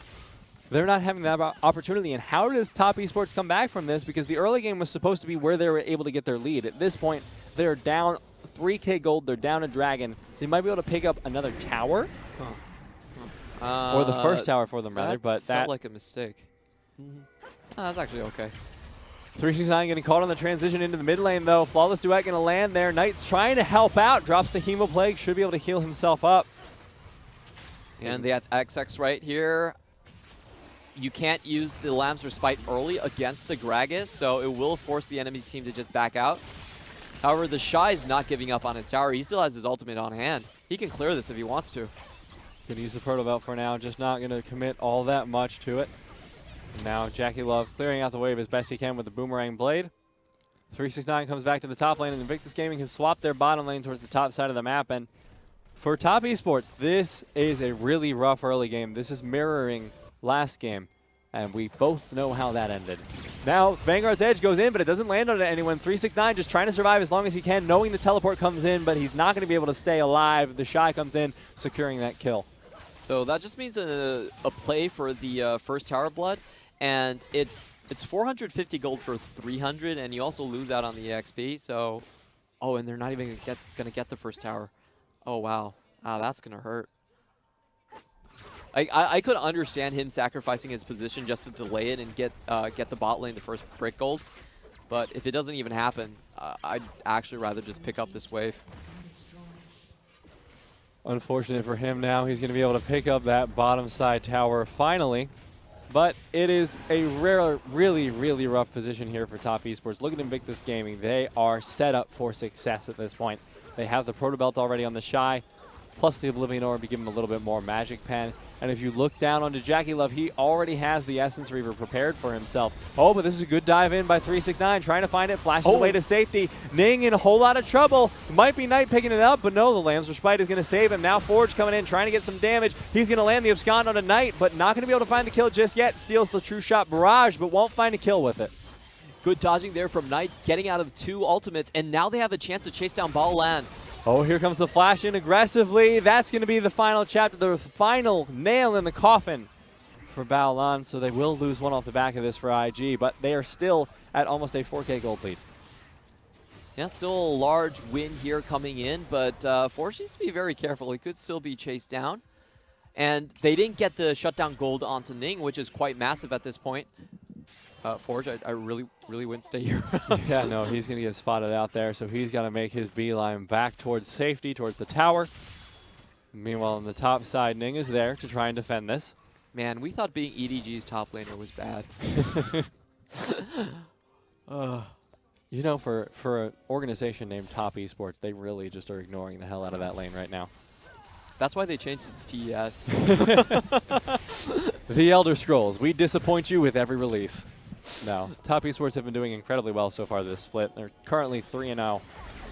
they're not having that opportunity. And how does Top Esports come back from this? Because the early game was supposed to be where they were able to get their lead. At this point, they're down 3k gold, they're down a dragon. They might be able to pick up another tower, or the first tower for them rather, but that felt like a mistake. That's actually okay. 369 getting caught on the transition into the mid lane, though. Flawless Duet going to land there. Knight's trying to help out. Drops the Hemo Plague. Should be able to heal himself up. And the XX right here. You can't use the Lamb's Respite early against the Gragas, so it will force the enemy team to just back out. However, TheShy is not giving up on his tower. He still has his ultimate on hand. He can clear this if he wants to. Going to use the Proto Belt for now. Just not going to commit all that much to it. Now JakeyLove clearing out the wave as best he can with the Boomerang Blade. 369 comes back to the top lane, and Invictus Gaming has swapped their bottom lane towards the top side of the map. And for Top Esports, this is a really rough early game. This is mirroring last game, and we both know how that ended. Now Vanguard's Edge goes in, but it doesn't land on anyone. 369 just trying to survive as long as he can, knowing the teleport comes in, but he's not going to be able to stay alive. TheShy comes in, securing that kill. So that just means a play for the first Tower Blood. And it's 450 gold for 300, and you also lose out on the EXP. So, oh, and they're not even gonna get the first tower. Oh wow, that's gonna hurt. I could understand him sacrificing his position just to delay it and get the bot lane the first brick gold, but if it doesn't even happen, I'd actually rather just pick up this wave. Unfortunate for him now, he's going to be able to pick up that bottom side tower finally. But it is a really, really rough position here for Top Esports. Look at Invictus Gaming. They are set up for success at this point. They have the Proto Belt already on TheShy, plus the Oblivion Orb to give him a little bit more Magic Pen. And if you look down onto JakeyLove, he already has the Essence Reaver prepared for himself. Oh, but this is a good dive in by 369, trying to find it, flashes away to safety. Ning in a whole lot of trouble. Might be Knight picking it up, but no, the Lamb's Respite is going to save him. Now Forge coming in, trying to get some damage. He's going to land the Abscond on a Knight, but not going to be able to find the kill just yet. Steals the True Shot Barrage, but won't find a kill with it. Good dodging there from Knight, getting out of 2 ultimates, and now they have a chance to chase down Baolan. Oh, here comes the flash in aggressively. That's going to be the final chapter, the final nail in the coffin for Baolan. So they will lose one off the back of this for IG, but they are still at almost a 4K gold lead. Yeah, still a large win here coming in, but Forge needs to be very careful. He could still be chased down. And they didn't get the shutdown gold onto Ning, which is quite massive at this point. Forge, I really wouldn't stay here. Yeah, no, he's going to get spotted out there, so he's got to make his beeline back towards safety, towards the tower. Meanwhile, on the top side, Ning is there to try and defend this. Man, we thought being EDG's top laner was bad. You know, for an organization named Top Esports, they really just are ignoring the hell out of that lane right now. That's why they changed to TES. The Elder Scrolls, we disappoint you with every release. No. Top Esports have been doing incredibly well so far this split. They're currently 3-0.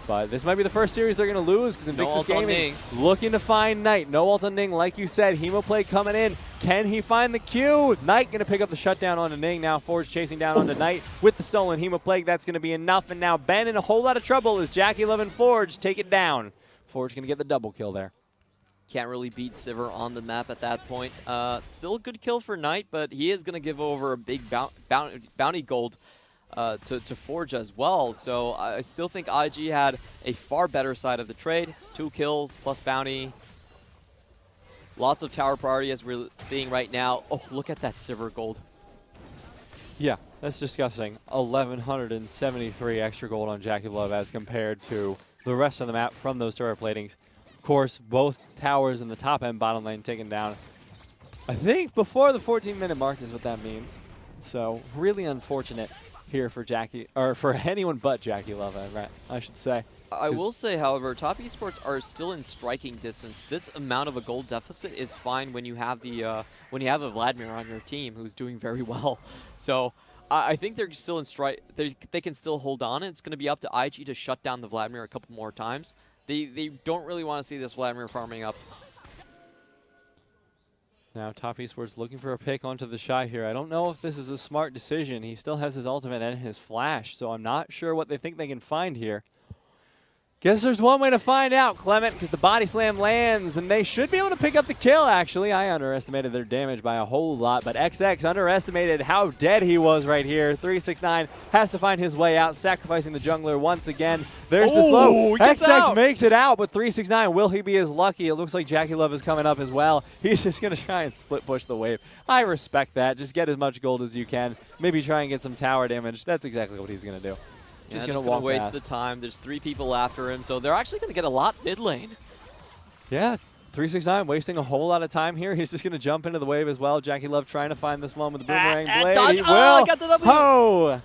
But this might be the first series they're going to lose because Invictus Gaming looking to find Knight. No ult on Ning, like you said. Hemoplay coming in. Can he find the Q? Knight going to pick up the shutdown onto Ning. Now Forge chasing down onto Knight with the stolen Hemoplague. That's going to be enough. And now Ben in a whole lot of trouble as JakeyLove and Forge take it down. Forge going to get the double kill there. Can't really beat Sivir on the map at that point. Still a good kill for Knight, but he is going to give over a big bounty gold to Forge as well. So I still think IG had a far better side of the trade. 2 kills plus bounty. Lots of tower priority as we're seeing right now. Oh, look at that Sivir gold. Yeah, that's disgusting. 1,173 extra gold on JakeyLove as compared to the rest of the map from those turret platings. Of course, both towers in the top end bottom lane taken down. I think before the 14-minute mark is what that means. So really unfortunate here for for anyone but JakeyLove, I should say. I will say, however, top esports are still in striking distance. This amount of a gold deficit is fine when you have the Vladimir on your team, who's doing very well. So I think they're still in strike. They can still hold on. It's going to be up to IG to shut down the Vladimir a couple more times. They don't really want to see this Vladimir farming up. Now top esports looking for a pick onto TheShy here. I don't know if this is a smart decision. He still has his ultimate and his flash, so I'm not sure what they think they can find here. Guess there's one way to find out, Clement, because the body slam lands, and they should be able to pick up the kill, actually. I underestimated their damage by a whole lot, but XX underestimated how dead he was right here. 369 has to find his way out, sacrificing the jungler once again. There's the slow. XX makes it out, but 369, will he be as lucky? It looks like JakeyLove is coming up as well. He's just going to try and split push the wave. I respect that. Just get as much gold as you can. Maybe try and get some tower damage. That's exactly what he's going to do. Just going to waste the time. There's 3 people after him, so they're actually going to get a lot mid lane. Yeah, 369 wasting a whole lot of time here. He's just going to jump into the wave as well. JakeyLove trying to find this one with the boomerang blade. Dodge. He will. I got the W. Oh!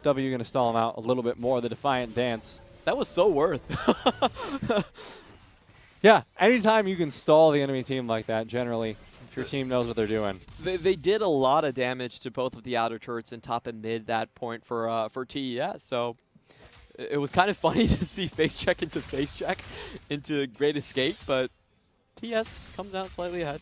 W going to stall him out a little bit more. The Defiant Dance. That was so worth. Yeah, anytime you can stall the enemy team like that, generally, if your team knows what they're doing. They did a lot of damage to both of the outer turrets in top and mid that point for TES, so it was kind of funny to see face check into Great Escape, but TES comes out slightly ahead.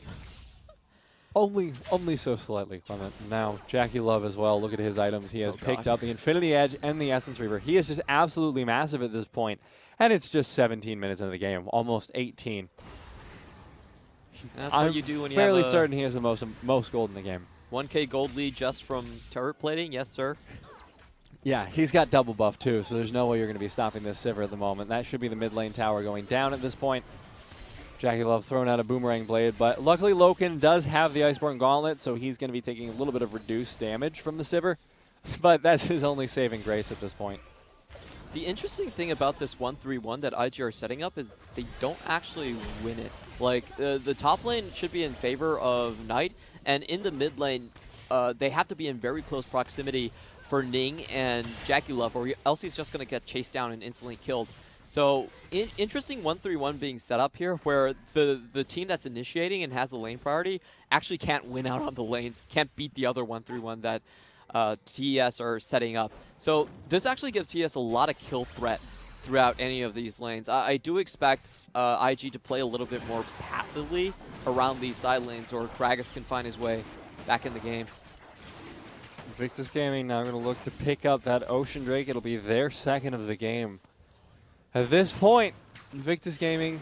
Only so slightly, Clement. Now, JakeyLove as well. Look at his items. He has picked up the Infinity Edge and the Essence Reaver. He is just absolutely massive at this point, and it's just 17 minutes into the game, almost 18. That's what you do when you have fairly certain he has the most gold in the game. 1K gold lead just from turret plating, yes sir. Yeah, he's got double buff too, so there's no way you're going to be stopping this Sivir at the moment. That should be the mid lane tower going down at this point. JakeyLove throwing out a boomerang blade, but luckily LokeN does have the Iceborne Gauntlet, so he's going to be taking a little bit of reduced damage from the Sivir, but that's his only saving grace at this point. The interesting thing about this 1-3-1 that IG are setting up is they don't actually win it. Like, the top lane should be in favor of Knight, and in the mid lane, they have to be in very close proximity for Ning and JakeyLove, or else he's just going to get chased down and instantly killed. So, interesting 1-3-1 being set up here, where the team that's initiating and has the lane priority actually can't win out on the lanes, can't beat the other 1-3-1 that TES are setting up. So this actually gives TES a lot of kill threat throughout any of these lanes. I do expect IG to play a little bit more passively around these side lanes, or Kragus can find his way back in the game. Invictus Gaming now going to look to pick up that Ocean Drake. It'll be their second of the game. At this point, Invictus Gaming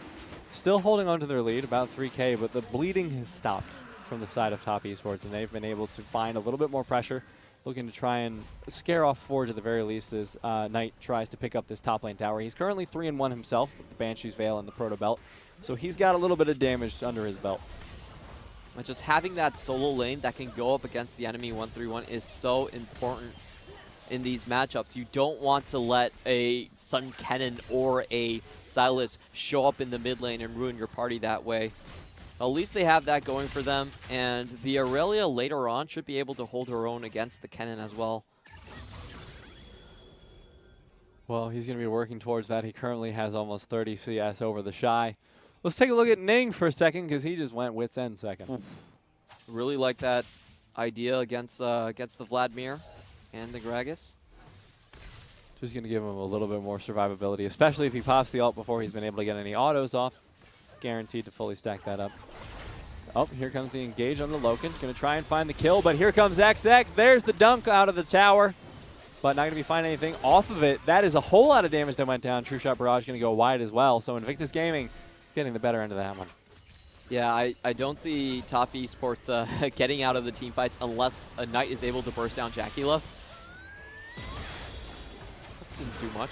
still holding on to their lead, about 3K, but the bleeding has stopped from the side of top esports, and they've been able to find a little bit more pressure, looking to try and scare off Forge at the very least as Knight tries to pick up this top lane tower. He's currently 3-1 himself with the Banshee's Veil and the Proto Belt, so he's got a little bit of damage under his belt. But just having that solo lane that can go up against the enemy 1-3-1 is so important in these matchups. You don't want to let a Sun Cannon or a Sylas show up in the mid lane and ruin your party that way. At least they have that going for them, and the Aurelia later on should be able to hold her own against the Kennen as well. Well, he's going to be working towards that. He currently has almost 30 CS over TheShy. Let's take a look at Ning for a second, because he just went wit's end second. Really like that idea against the Vladimir. And the Gragas. Just going to give him a little bit more survivability, especially if he pops the ult before he's been able to get any autos off. Guaranteed to fully stack that up. Oh, here comes the engage on the LokeN. Going to try and find the kill, but here comes XX. There's the dunk out of the tower, but not going to be finding anything off of it. That is a whole lot of damage that went down. True Shot Barrage going to go wide as well. So Invictus Gaming getting the better end of that one. Yeah, I don't see Top Esports getting out of the team fights unless a Knight is able to burst down JakeyLove. Didn't do much.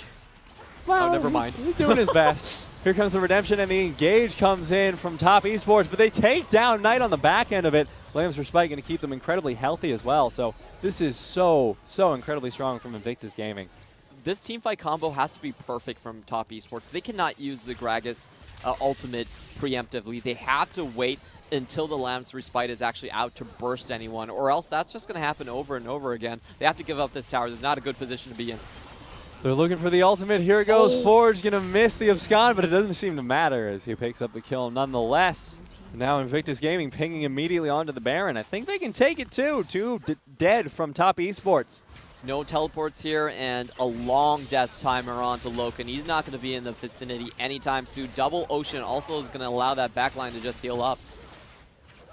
Well, oh, never mind. He's doing his best. Here comes the redemption, and the engage comes in from Top Esports, but they take down Knight on the back end of it. Lambs for Spike going to keep them incredibly healthy as well. So this is so incredibly strong from Invictus Gaming. This teamfight combo has to be perfect from Top Esports. They cannot use the Gragas ultimate preemptively. They have to wait until the Lambs Respite is actually out to burst anyone, or else that's just going to happen over and over again. They have to give up this tower. This is not a good position to be in. They're looking for the ultimate. Here it goes. Forge going to miss the Abscond, but it doesn't seem to matter as he picks up the kill nonetheless. Now Invictus Gaming pinging immediately onto the Baron. I think they can take it too. Two dead from Top Esports. There's no teleports here and a long death timer on to LokeN. He's not going to be in the vicinity anytime soon. Double Ocean also is going to allow that backline to just heal up.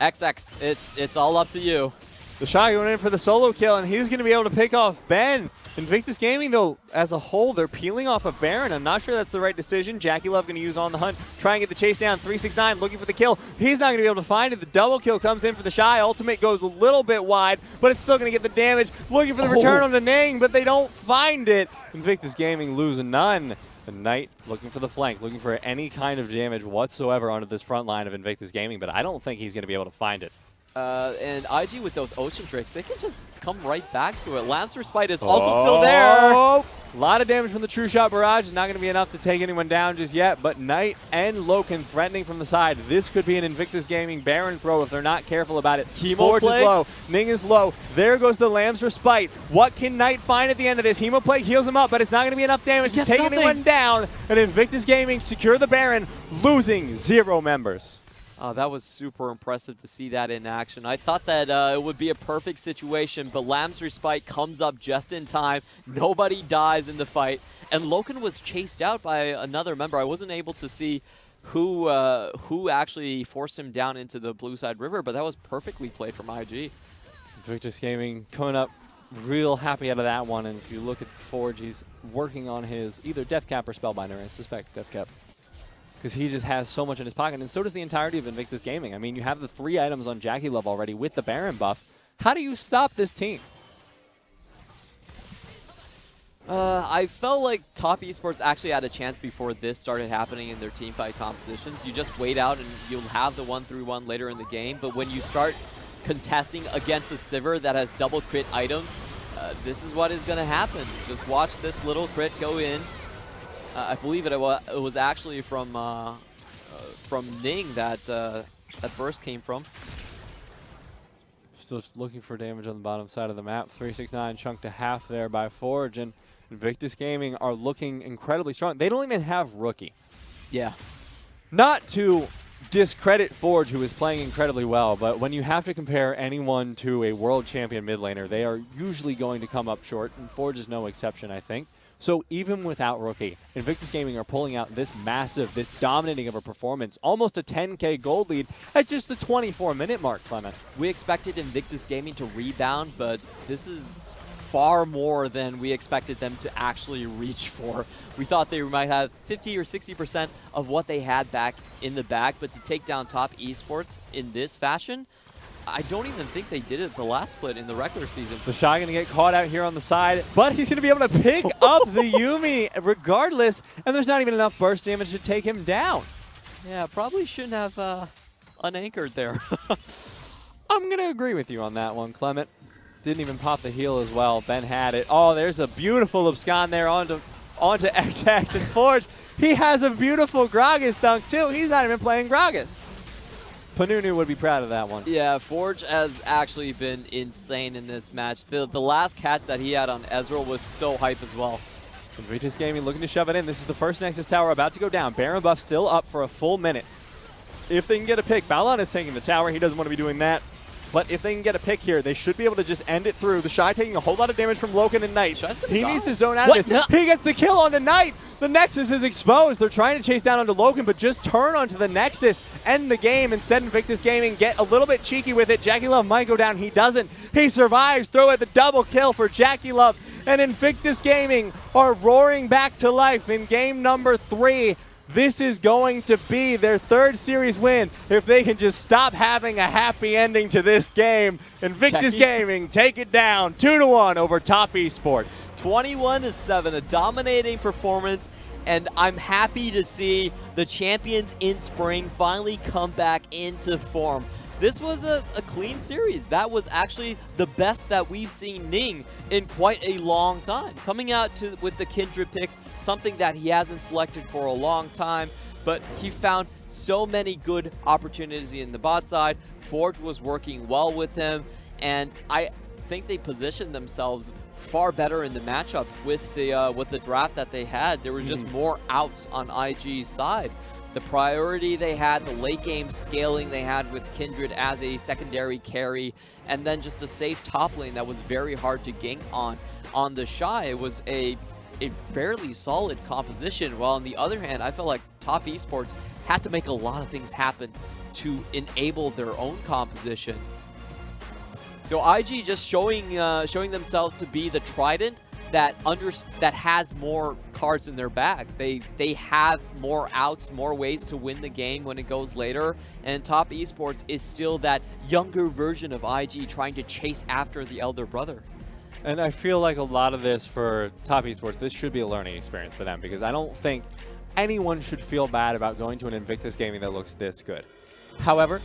XX, it's all up to you. TheShy going in for the solo kill, and he's going to be able to pick off Ben. Invictus Gaming, though, as a whole, they're peeling off of Baron. I'm not sure that's the right decision. JakeyLove going to use On the Hunt, try and get the chase down. 369 looking for the kill. He's not going to be able to find it. The double kill comes in for TheShy. Ultimate goes a little bit wide, but it's still going to get the damage. Looking for the return on the Ning, but they don't find it. Invictus Gaming losing none. The Knight looking for the flank, looking for any kind of damage whatsoever onto this front line of Invictus Gaming, but I don't think he's going to be able to find it. And IG with those ocean tricks, they can just come right back to it. Lambs Respite is also still there. A lot of damage from the True Shot Barrage. It's not going to be enough to take anyone down just yet, but Knight and LokeN threatening from the side. This could be an Invictus Gaming Baron throw if they're not careful about it. Forge is low. Ning is low. There goes the Lambs Respite. What can Knight find at the end of this? Hemoplague heals him up, but it's not going to be enough damage to take anyone down. And Invictus Gaming secure the Baron, losing 0 members. That was super impressive to see that in action. I thought that it would be a perfect situation, but Lambs Respite comes up just in time. Nobody dies in the fight, and LokeN was chased out by another member. I wasn't able to see who actually forced him down into the blue side river, but that was perfectly played from IG. Invictus Gaming coming up real happy out of that one, and if you look at Forge, he's working on his either Death Cap or Spellbinder. I suspect Death Cap, because he just has so much in his pocket, and so does the entirety of Invictus Gaming. I mean, you have the 3 items on JakeyLove already with the Baron buff. How do you stop this team? I felt like Top Esports actually had a chance before this started happening in their teamfight compositions. You just wait out and you'll have the 1-3-1 later in the game, but when you start contesting against a Sivir that has double crit items, this is what is going to happen. Just watch this little crit go in. I believe it was actually from Ning that that burst came from. Still looking for damage on the bottom side of the map. 369 chunked to half there by Forge, and Invictus Gaming are looking incredibly strong. They don't even have Rookie. Yeah. Not to discredit Forge, who is playing incredibly well, but when you have to compare anyone to a world champion mid laner, they are usually going to come up short, and Forge is no exception, I think. So even without Rookie, Invictus Gaming are pulling out this massive, this dominating of a performance, almost a 10K gold lead at just the 24-minute mark, Clement. We expected Invictus Gaming to rebound, but this is far more than we expected them to actually reach for. We thought they might have 50 or 60% of what they had back in the bag, but to take down Top Esports in this fashion, I don't even think they did it the last split in the regular season. TheShy going to get caught out here on the side, but he's going to be able to pick up the Yuumi regardless, and there's not even enough burst damage to take him down. Yeah, probably shouldn't have unanchored there. I'm going to agree with you on that one, Clement. Didn't even pop the heal as well. Ben had it. Oh, there's a beautiful Abscond there onto XX and Forge. He has a beautiful Gragas dunk too. He's not even playing Gragas. Panunu would be proud of that one. Yeah, Forge has actually been insane in this match. The last catch that he had on Ezreal was so hype as well. Invictus Gaming looking to shove it in. This is the first Nexus tower about to go down. Baron buff still up for a full minute. If they can get a pick, Balon is taking the tower. He doesn't want to be doing that. But if they can get a pick here, they should be able to just end it through. TheShy taking a whole lot of damage from LokeN and Knight. He needs to zone out of this. No. He gets the kill on the Knight. The Nexus is exposed. They're trying to chase down onto LokeN, but just turn onto the Nexus, end the game. Instead, Invictus Gaming get a little bit cheeky with it. JakeyLove might go down. He doesn't. He survives. Throw at the double kill for JakeyLove. And Invictus Gaming are roaring back to life in game number 3. This is going to be their 3rd series win if they can just stop having a happy ending to this game. Invictus Gaming take it down 2-1 over Top Esports. 21-7, a dominating performance, and I'm happy to see the champions in spring finally come back into form. This was a clean series. That was actually the best that we've seen Ning in quite a long time. Coming out with the Kindred pick, something that he hasn't selected for a long time, but he found so many good opportunities in the bot side. Forge was working well with him, and I think they positioned themselves far better in the matchup with the draft that they had. There was just more outs on IG's side. The priority they had, the late game scaling they had with Kindred as a secondary carry, and then just a safe top lane that was very hard to gank on. On TheShy, it was a fairly solid composition, while on the other hand, I felt like Top Esports had to make a lot of things happen to enable their own composition. So IG just showing themselves to be the Trident that has more cards in their bag. They have more outs, more ways to win the game when it goes later, and Top Esports is still that younger version of IG trying to chase after the elder brother. And I feel like a lot of this for Top Esports, this should be a learning experience for them, because I don't think anyone should feel bad about going to an Invictus Gaming that looks this good. However,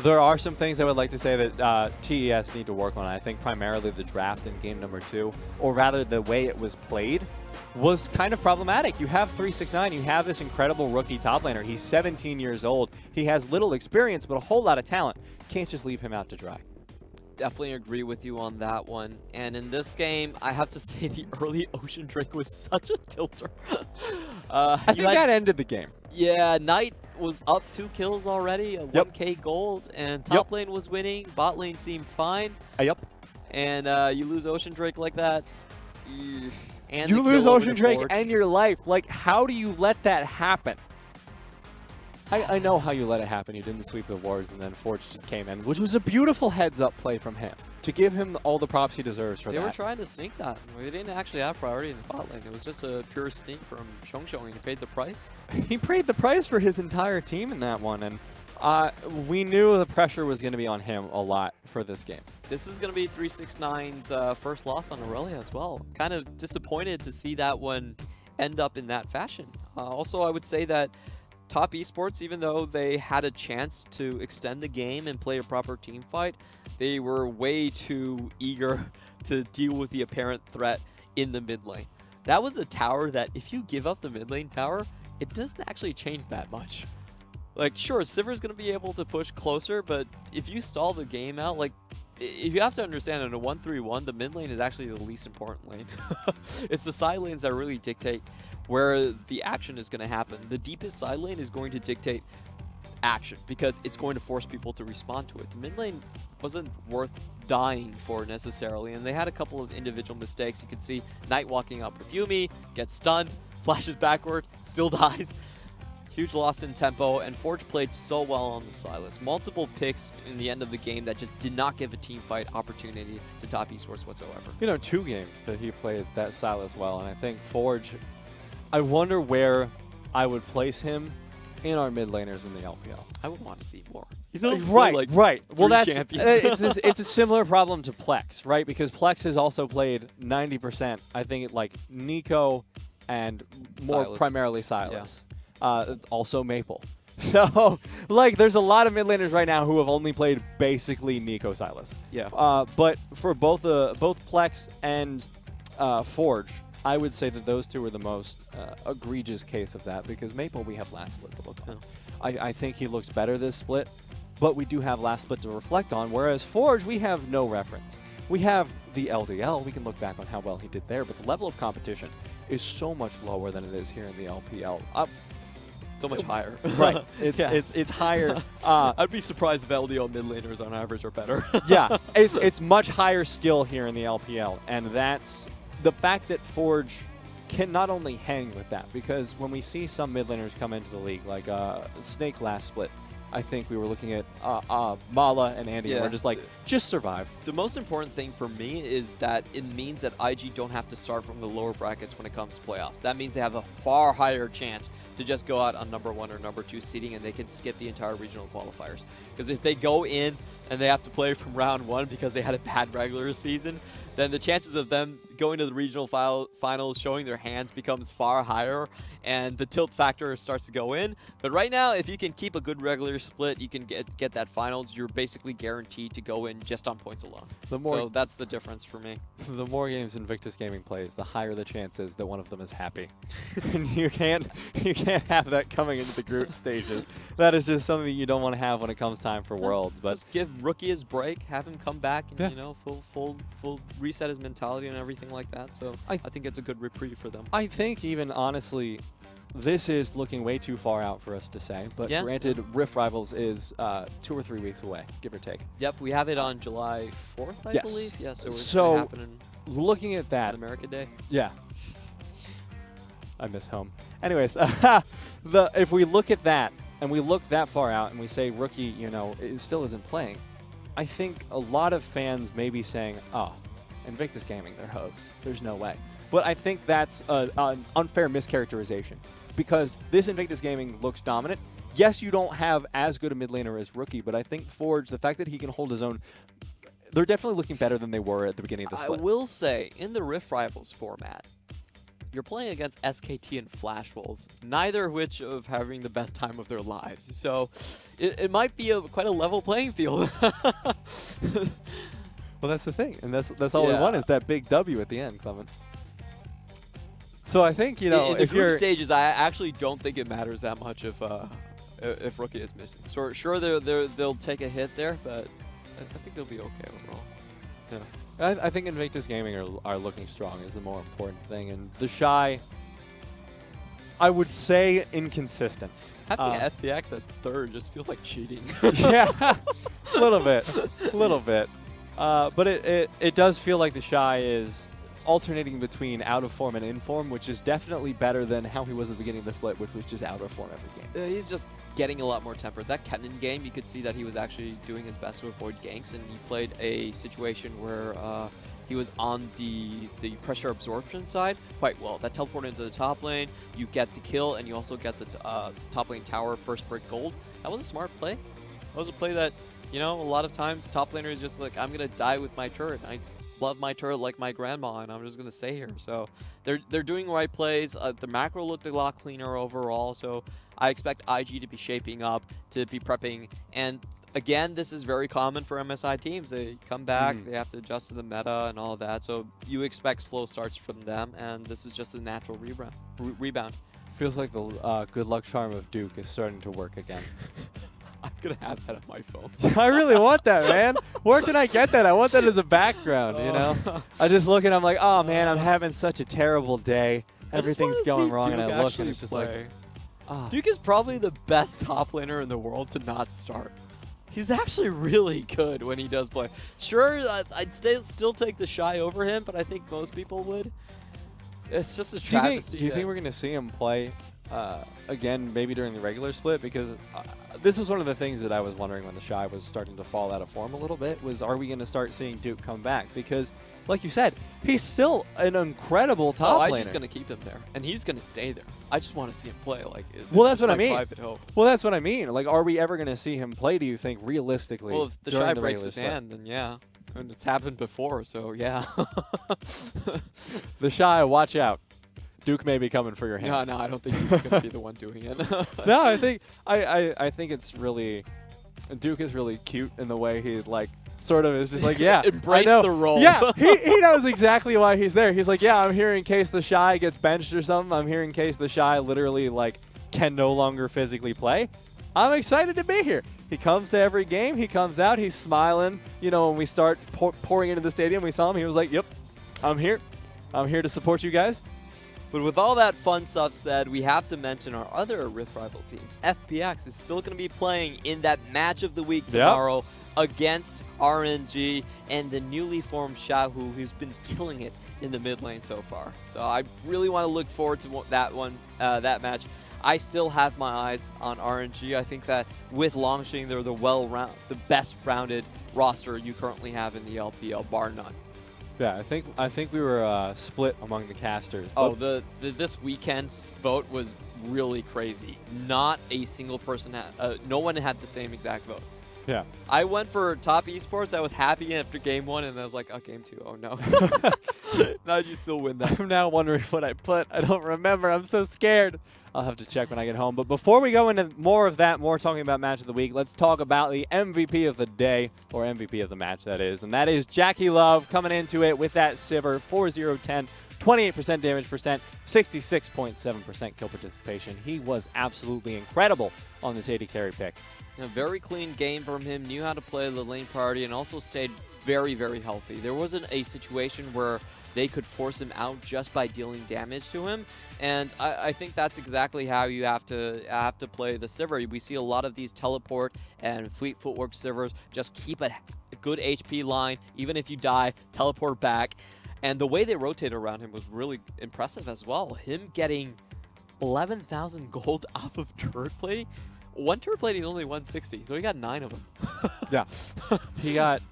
there are some things I would like to say that TES need to work on. I think primarily the draft in game number 2, or rather the way it was played, was kind of problematic. You have 369, you have this incredible rookie top laner. He's 17 years old. He has little experience, but a whole lot of talent. Can't just leave him out to dry. Definitely agree with you on that one. And in this game, I have to say the early Ocean Drake was such a tilter. I think that ended the game. Yeah, Knight was up 2 kills already, a 1k gold, and top lane was winning. Bot lane seemed fine. And you lose Ocean Drake like that. And you lose Ocean Drake and your life. Like, how do you let that happen? I know how you let it happen. You didn't sweep the wards, and then Forge just came in, which was a beautiful heads-up play from him to give him all the props he deserves for that. They were trying to sneak that. They didn't actually have priority in the bot lane. It was just a pure sneak from Shongshong, and he paid the price. He paid the price for his entire team in that one, and we knew the pressure was going to be on him a lot for this game. This is going to be 369's first loss on Aurelia as well. Kind of disappointed to see that one end up in that fashion. Also, I would say that Top Esports, even though they had a chance to extend the game and play a proper team fight, they were way too eager to deal with the apparent threat in the mid lane. That was a tower that if you give up the mid lane tower, it doesn't actually change that much. Like, sure, Sivir's going to be able to push closer, but if you stall the game out, like, if you have to understand, in a 1-3-1, the mid lane is actually the least important lane. It's the side lanes that really dictate where the action is going to happen. The deepest side lane is going to dictate action because it's going to force people to respond to it. The mid lane wasn't worth dying for necessarily, and they had a couple of individual mistakes. You can see Knight walking up with Yuumi, gets stunned, flashes backward, still dies. Huge loss in tempo, and Forge played so well on the Sylas. Multiple picks in the end of the game that just did not give a team fight opportunity to Top Esports whatsoever. You know, 2 games that he played that Sylas well, and I think Forge, I wonder where I would place him in our mid laners in the LPL. I would want to see more. He's right. Well, that's it's a similar problem to Plex, right? Because Plex has also played 90%. I think like Nico and more primarily Sylas. Also Maple. So, like, there's a lot of mid laners right now who have only played basically Nico Sylas. Yeah. But for both Plex and Forge, I would say that those two are the most egregious case of that, because Maple we have last split to look on. I think he looks better this split, but we do have last split to reflect on, whereas Forge we have no reference. We have the LDL, we can look back on how well he did there, but the level of competition is so much lower than it is here in the LPL. so much higher. Right. It's higher. I'd be surprised if LDO mid laners on average are better. Yeah, it's much higher skill here in the LPL, and that's the fact that Forge can not only hang with that, because when we see some mid laners come into the league, like Snake last split, I think we were looking at Mala and Andy, and we're just like, just survive. The most important thing for me is that it means that IG don't have to start from the lower brackets when it comes to playoffs. That means they have a far higher chance to just go out on #1 or #2 seeding, and they can skip the entire regional qualifiers. Because if they go in and they have to play from round 1 because they had a bad regular season, then the chances of them going to the regional finals, showing their hands, becomes far higher, and the tilt factor starts to go in. But right now, if you can keep a good regular split, you can get that finals. You're basically guaranteed to go in just on points alone. So that's the difference for me. The more games Invictus Gaming plays, the higher the chances that one of them is happy. And you can't have that coming into the group stages. That is just something you don't want to have when it comes time for Worlds. But just give Rookie his break, have him come back, and you know, full reset his mentality and everything like that. So I think it's a good reprieve for them. I think even honestly, this is looking way too far out for us to say, but granted, Rift Rivals is 2 or 3 weeks away, give or take. Yep, we have it on July 4th, I believe. Yeah, so it's happening. Looking at that, America Day. Yeah, I miss home. Anyways, if we look at that and we look that far out and we say Rookie, you know, still isn't playing, I think a lot of fans may be saying, oh, Invictus Gaming, they're hoes. There's no way. But I think that's an unfair mischaracterization, because this Invictus Gaming looks dominant. Yes, you don't have as good a mid laner as Rookie, but I think Forge, the fact that he can hold his own, they're definitely looking better than they were at the beginning of the split. I will say, in the Rift Rivals format, you're playing against SKT and Flash Wolves, neither of which of having the best time of their lives. So it might be quite a level playing field. Well, that's the thing, and that's all we want is that big W at the end, Clement. So I think, you know, in the group stages, I actually don't think it matters that much if Rookie is missing. So sure, they'll take a hit there, but I think they'll be okay overall. Yeah, I think Invictus Gaming are looking strong is the more important thing, and TheShy, I would say inconsistent. Having FPX at 3rd just feels like cheating. Yeah, a little bit. But it does feel like TheShy is alternating between out of form and in form, which is definitely better than how he was at the beginning of the split, which was just out of form every game. He's just getting a lot more tempered. That Kennen game, you could see that he was actually doing his best to avoid ganks, and he played a situation where he was on the pressure absorption side quite well. That teleported into the top lane, you get the kill, and you also get the top lane tower first brick gold. That was a smart play. That was a play that, you know, a lot of times top laner is just like, I'm going to die with my turret. I love my turret like my grandma, and I'm just going to stay here. So they're doing the right plays. The macro looked a lot cleaner overall, so I expect IG to be shaping up, to be prepping. And again, this is very common for MSI teams. They come back, they have to adjust to the meta and all of that. So you expect slow starts from them, and this is just a natural rebound. Feels like the good luck charm of Duke is starting to work again. I'm going to have that on my phone. I really want that, man. Where can I get that? I want that as a background, you know? I just look and I'm like, oh, man, I'm having such a terrible day. Everything's going wrong, and I look and it's just like... Duke is probably the best top laner in the world to not start. He's actually really good when he does play. Sure, I'd still take TheShy over him, but I think most people would. It's just a travesty. Do you think we're going to see him play again, maybe during the regular split? Because this was one of the things that I was wondering when TheShy was starting to fall out of form a little bit, was are we going to start seeing Duke come back? Because, like you said, he's still an incredible top laner. I'm just going to keep him there, and he's going to stay there. I just want to see him play. Like, well, that's what I mean. Well, that's what I mean. Like, are we ever going to see him play, do you think, realistically? Well, if TheShy breaks his hand, then yeah. And it's happened before, so yeah. TheShy, watch out. Duke may be coming for your hand. No, I don't think Duke's going to be the one doing it. No, I think it's really... Duke is really cute in the way he, like, sort of is just like, yeah. Embrace the role. Yeah, he knows exactly why he's there. He's like, yeah, I'm here in case TheShy gets benched or something. I'm here in case TheShy literally, like, can no longer physically play. I'm excited to be here. He comes to every game. He comes out. He's smiling. You know, when we start pouring into the stadium, we saw him. He was like, yep, I'm here. I'm here to support you guys. But with all that fun stuff said, we have to mention our other Rift rival teams. FPX is still going to be playing in that match of the week tomorrow against RNG and the newly formed Xiaohu, who's been killing it in the mid lane so far. So I really want to look forward to that match. I still have my eyes on RNG. I think that with Longshing, they're the best rounded roster you currently have in the LPL, bar none. Yeah, I think we were split among the casters. Oh, this weekend's vote was really crazy. Not a single person no one had the same exact vote. Yeah. I went for top esports. I was happy after game 1, and I was like, oh, game 2. Oh, no. Now you still win that. I'm now wondering what I put. I don't remember. I'm so scared. I'll have to check when I get home. But before we go into more of that, more talking about match of the week, let's talk about the MVP of the day, or MVP of the match, that is. And that is JakeyLove coming into it with that Sivir, 4-0-10, 28% damage percent, 66.7% kill participation. He was absolutely incredible on this AD carry pick. A very clean game from him, knew how to play the lane party, and also stayed very, very healthy. There wasn't a situation where they could force him out just by dealing damage to him, and I think that's exactly how you have to play the Sivir. We see a lot of these teleport and fleet footwork Sivers just keep a good HP line, even if you die, teleport back, and the way they rotated around him was really impressive as well. Him getting 11,000 gold off of turret play. One turret plate is only 160, so he got 9 of them. Yeah, he got.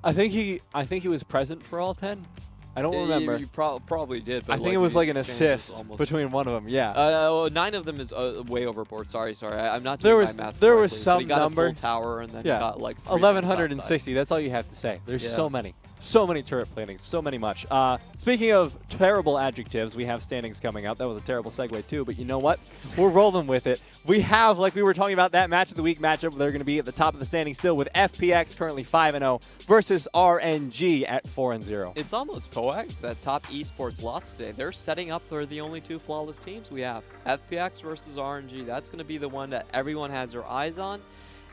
I think he was present for all 10. I don't remember. You probably did. But I think it was like an assist between one of them. Yeah. 9 of them is way overboard. Sorry. I'm not there doing was my math there correctly, was some but he got number. a full tower, and then he got like 1160. That's all you have to say. There's so many. So many turret planings, so many much. Speaking of terrible adjectives, we have standings coming up. That was a terrible segue too, but you know what? We're rolling with it. We have, like we were talking about, that match of the week matchup. They're going to be at the top of the standings still with FPX currently 5-0 versus RNG at 4-0. It's almost poetic that top esports lost today. They're setting up for the only 2 flawless teams we have. FPX versus RNG. That's going to be the one that everyone has their eyes on.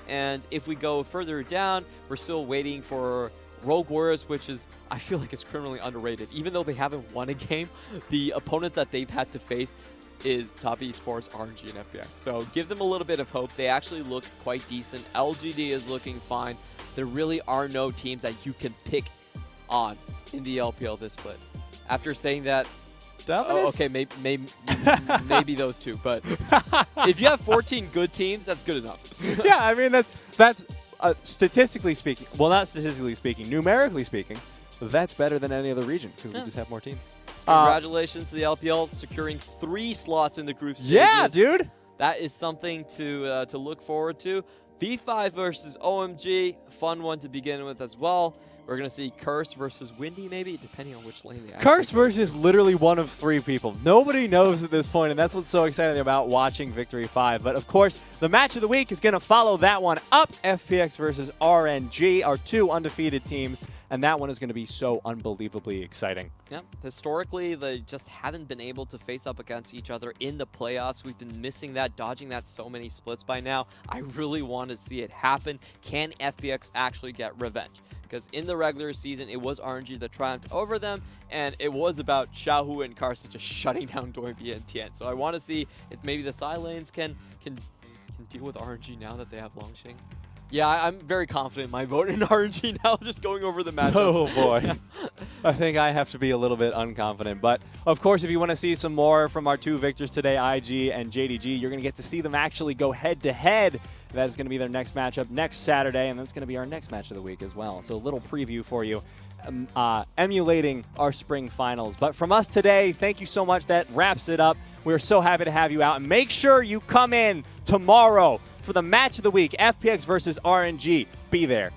And if we go further down, we're still waiting for Rogue Warriors, which is, I feel like, is criminally underrated. Even though they haven't won a game, the opponents that they've had to face is top esports, RNG, and FPX. So give them a little bit of hope. They actually look quite decent. LGD is looking fine. There really are no teams that you can pick on in the LPL this split. After saying that, okay, maybe those 2. But if you have 14 good teams, that's good enough. Yeah, I mean, that's statistically speaking, well, not statistically speaking, numerically speaking, that's better than any other region because we just have more teams. Congratulations to the LPL securing 3 slots in the group stages. Yeah, dude. That is something to look forward to. V5 versus OMG, fun one to begin with as well. We're going to see Curse versus Windy, maybe, depending on which lane they actually Curse versus literally one of 3 people. Nobody knows at this point, and that's what's so exciting about watching Victory 5. But, of course, the match of the week is going to follow that one up. FPX versus RNG, our 2 undefeated teams, and that one is going to be so unbelievably exciting. Yeah, historically, they just haven't been able to face up against each other in the playoffs. We've been missing that, dodging that so many splits by now. I really want to see it happen. Can FPX actually get revenge? Because in the regular season, it was RNG that triumphed over them, and it was about Xiaohu and Karsa just shutting down Doinby and Tien. So I want to see if maybe the side lanes can deal with RNG now that they have Longshing. Yeah, I'm very confident in my vote in RNG now, just going over the matchups. Oh, boy. I think I have to be a little bit unconfident. But, of course, if you want to see some more from our 2 victors today, IG and JDG, you're going to get to see them actually go head-to-head. That's going to be their next matchup next Saturday, and that's going to be our next match of the week as well. So a little preview for you, emulating our spring finals. But from us today, thank you so much. That wraps it up. We're so happy to have you out. And make sure you come in tomorrow for the match of the week, FPX versus RNG. Be there.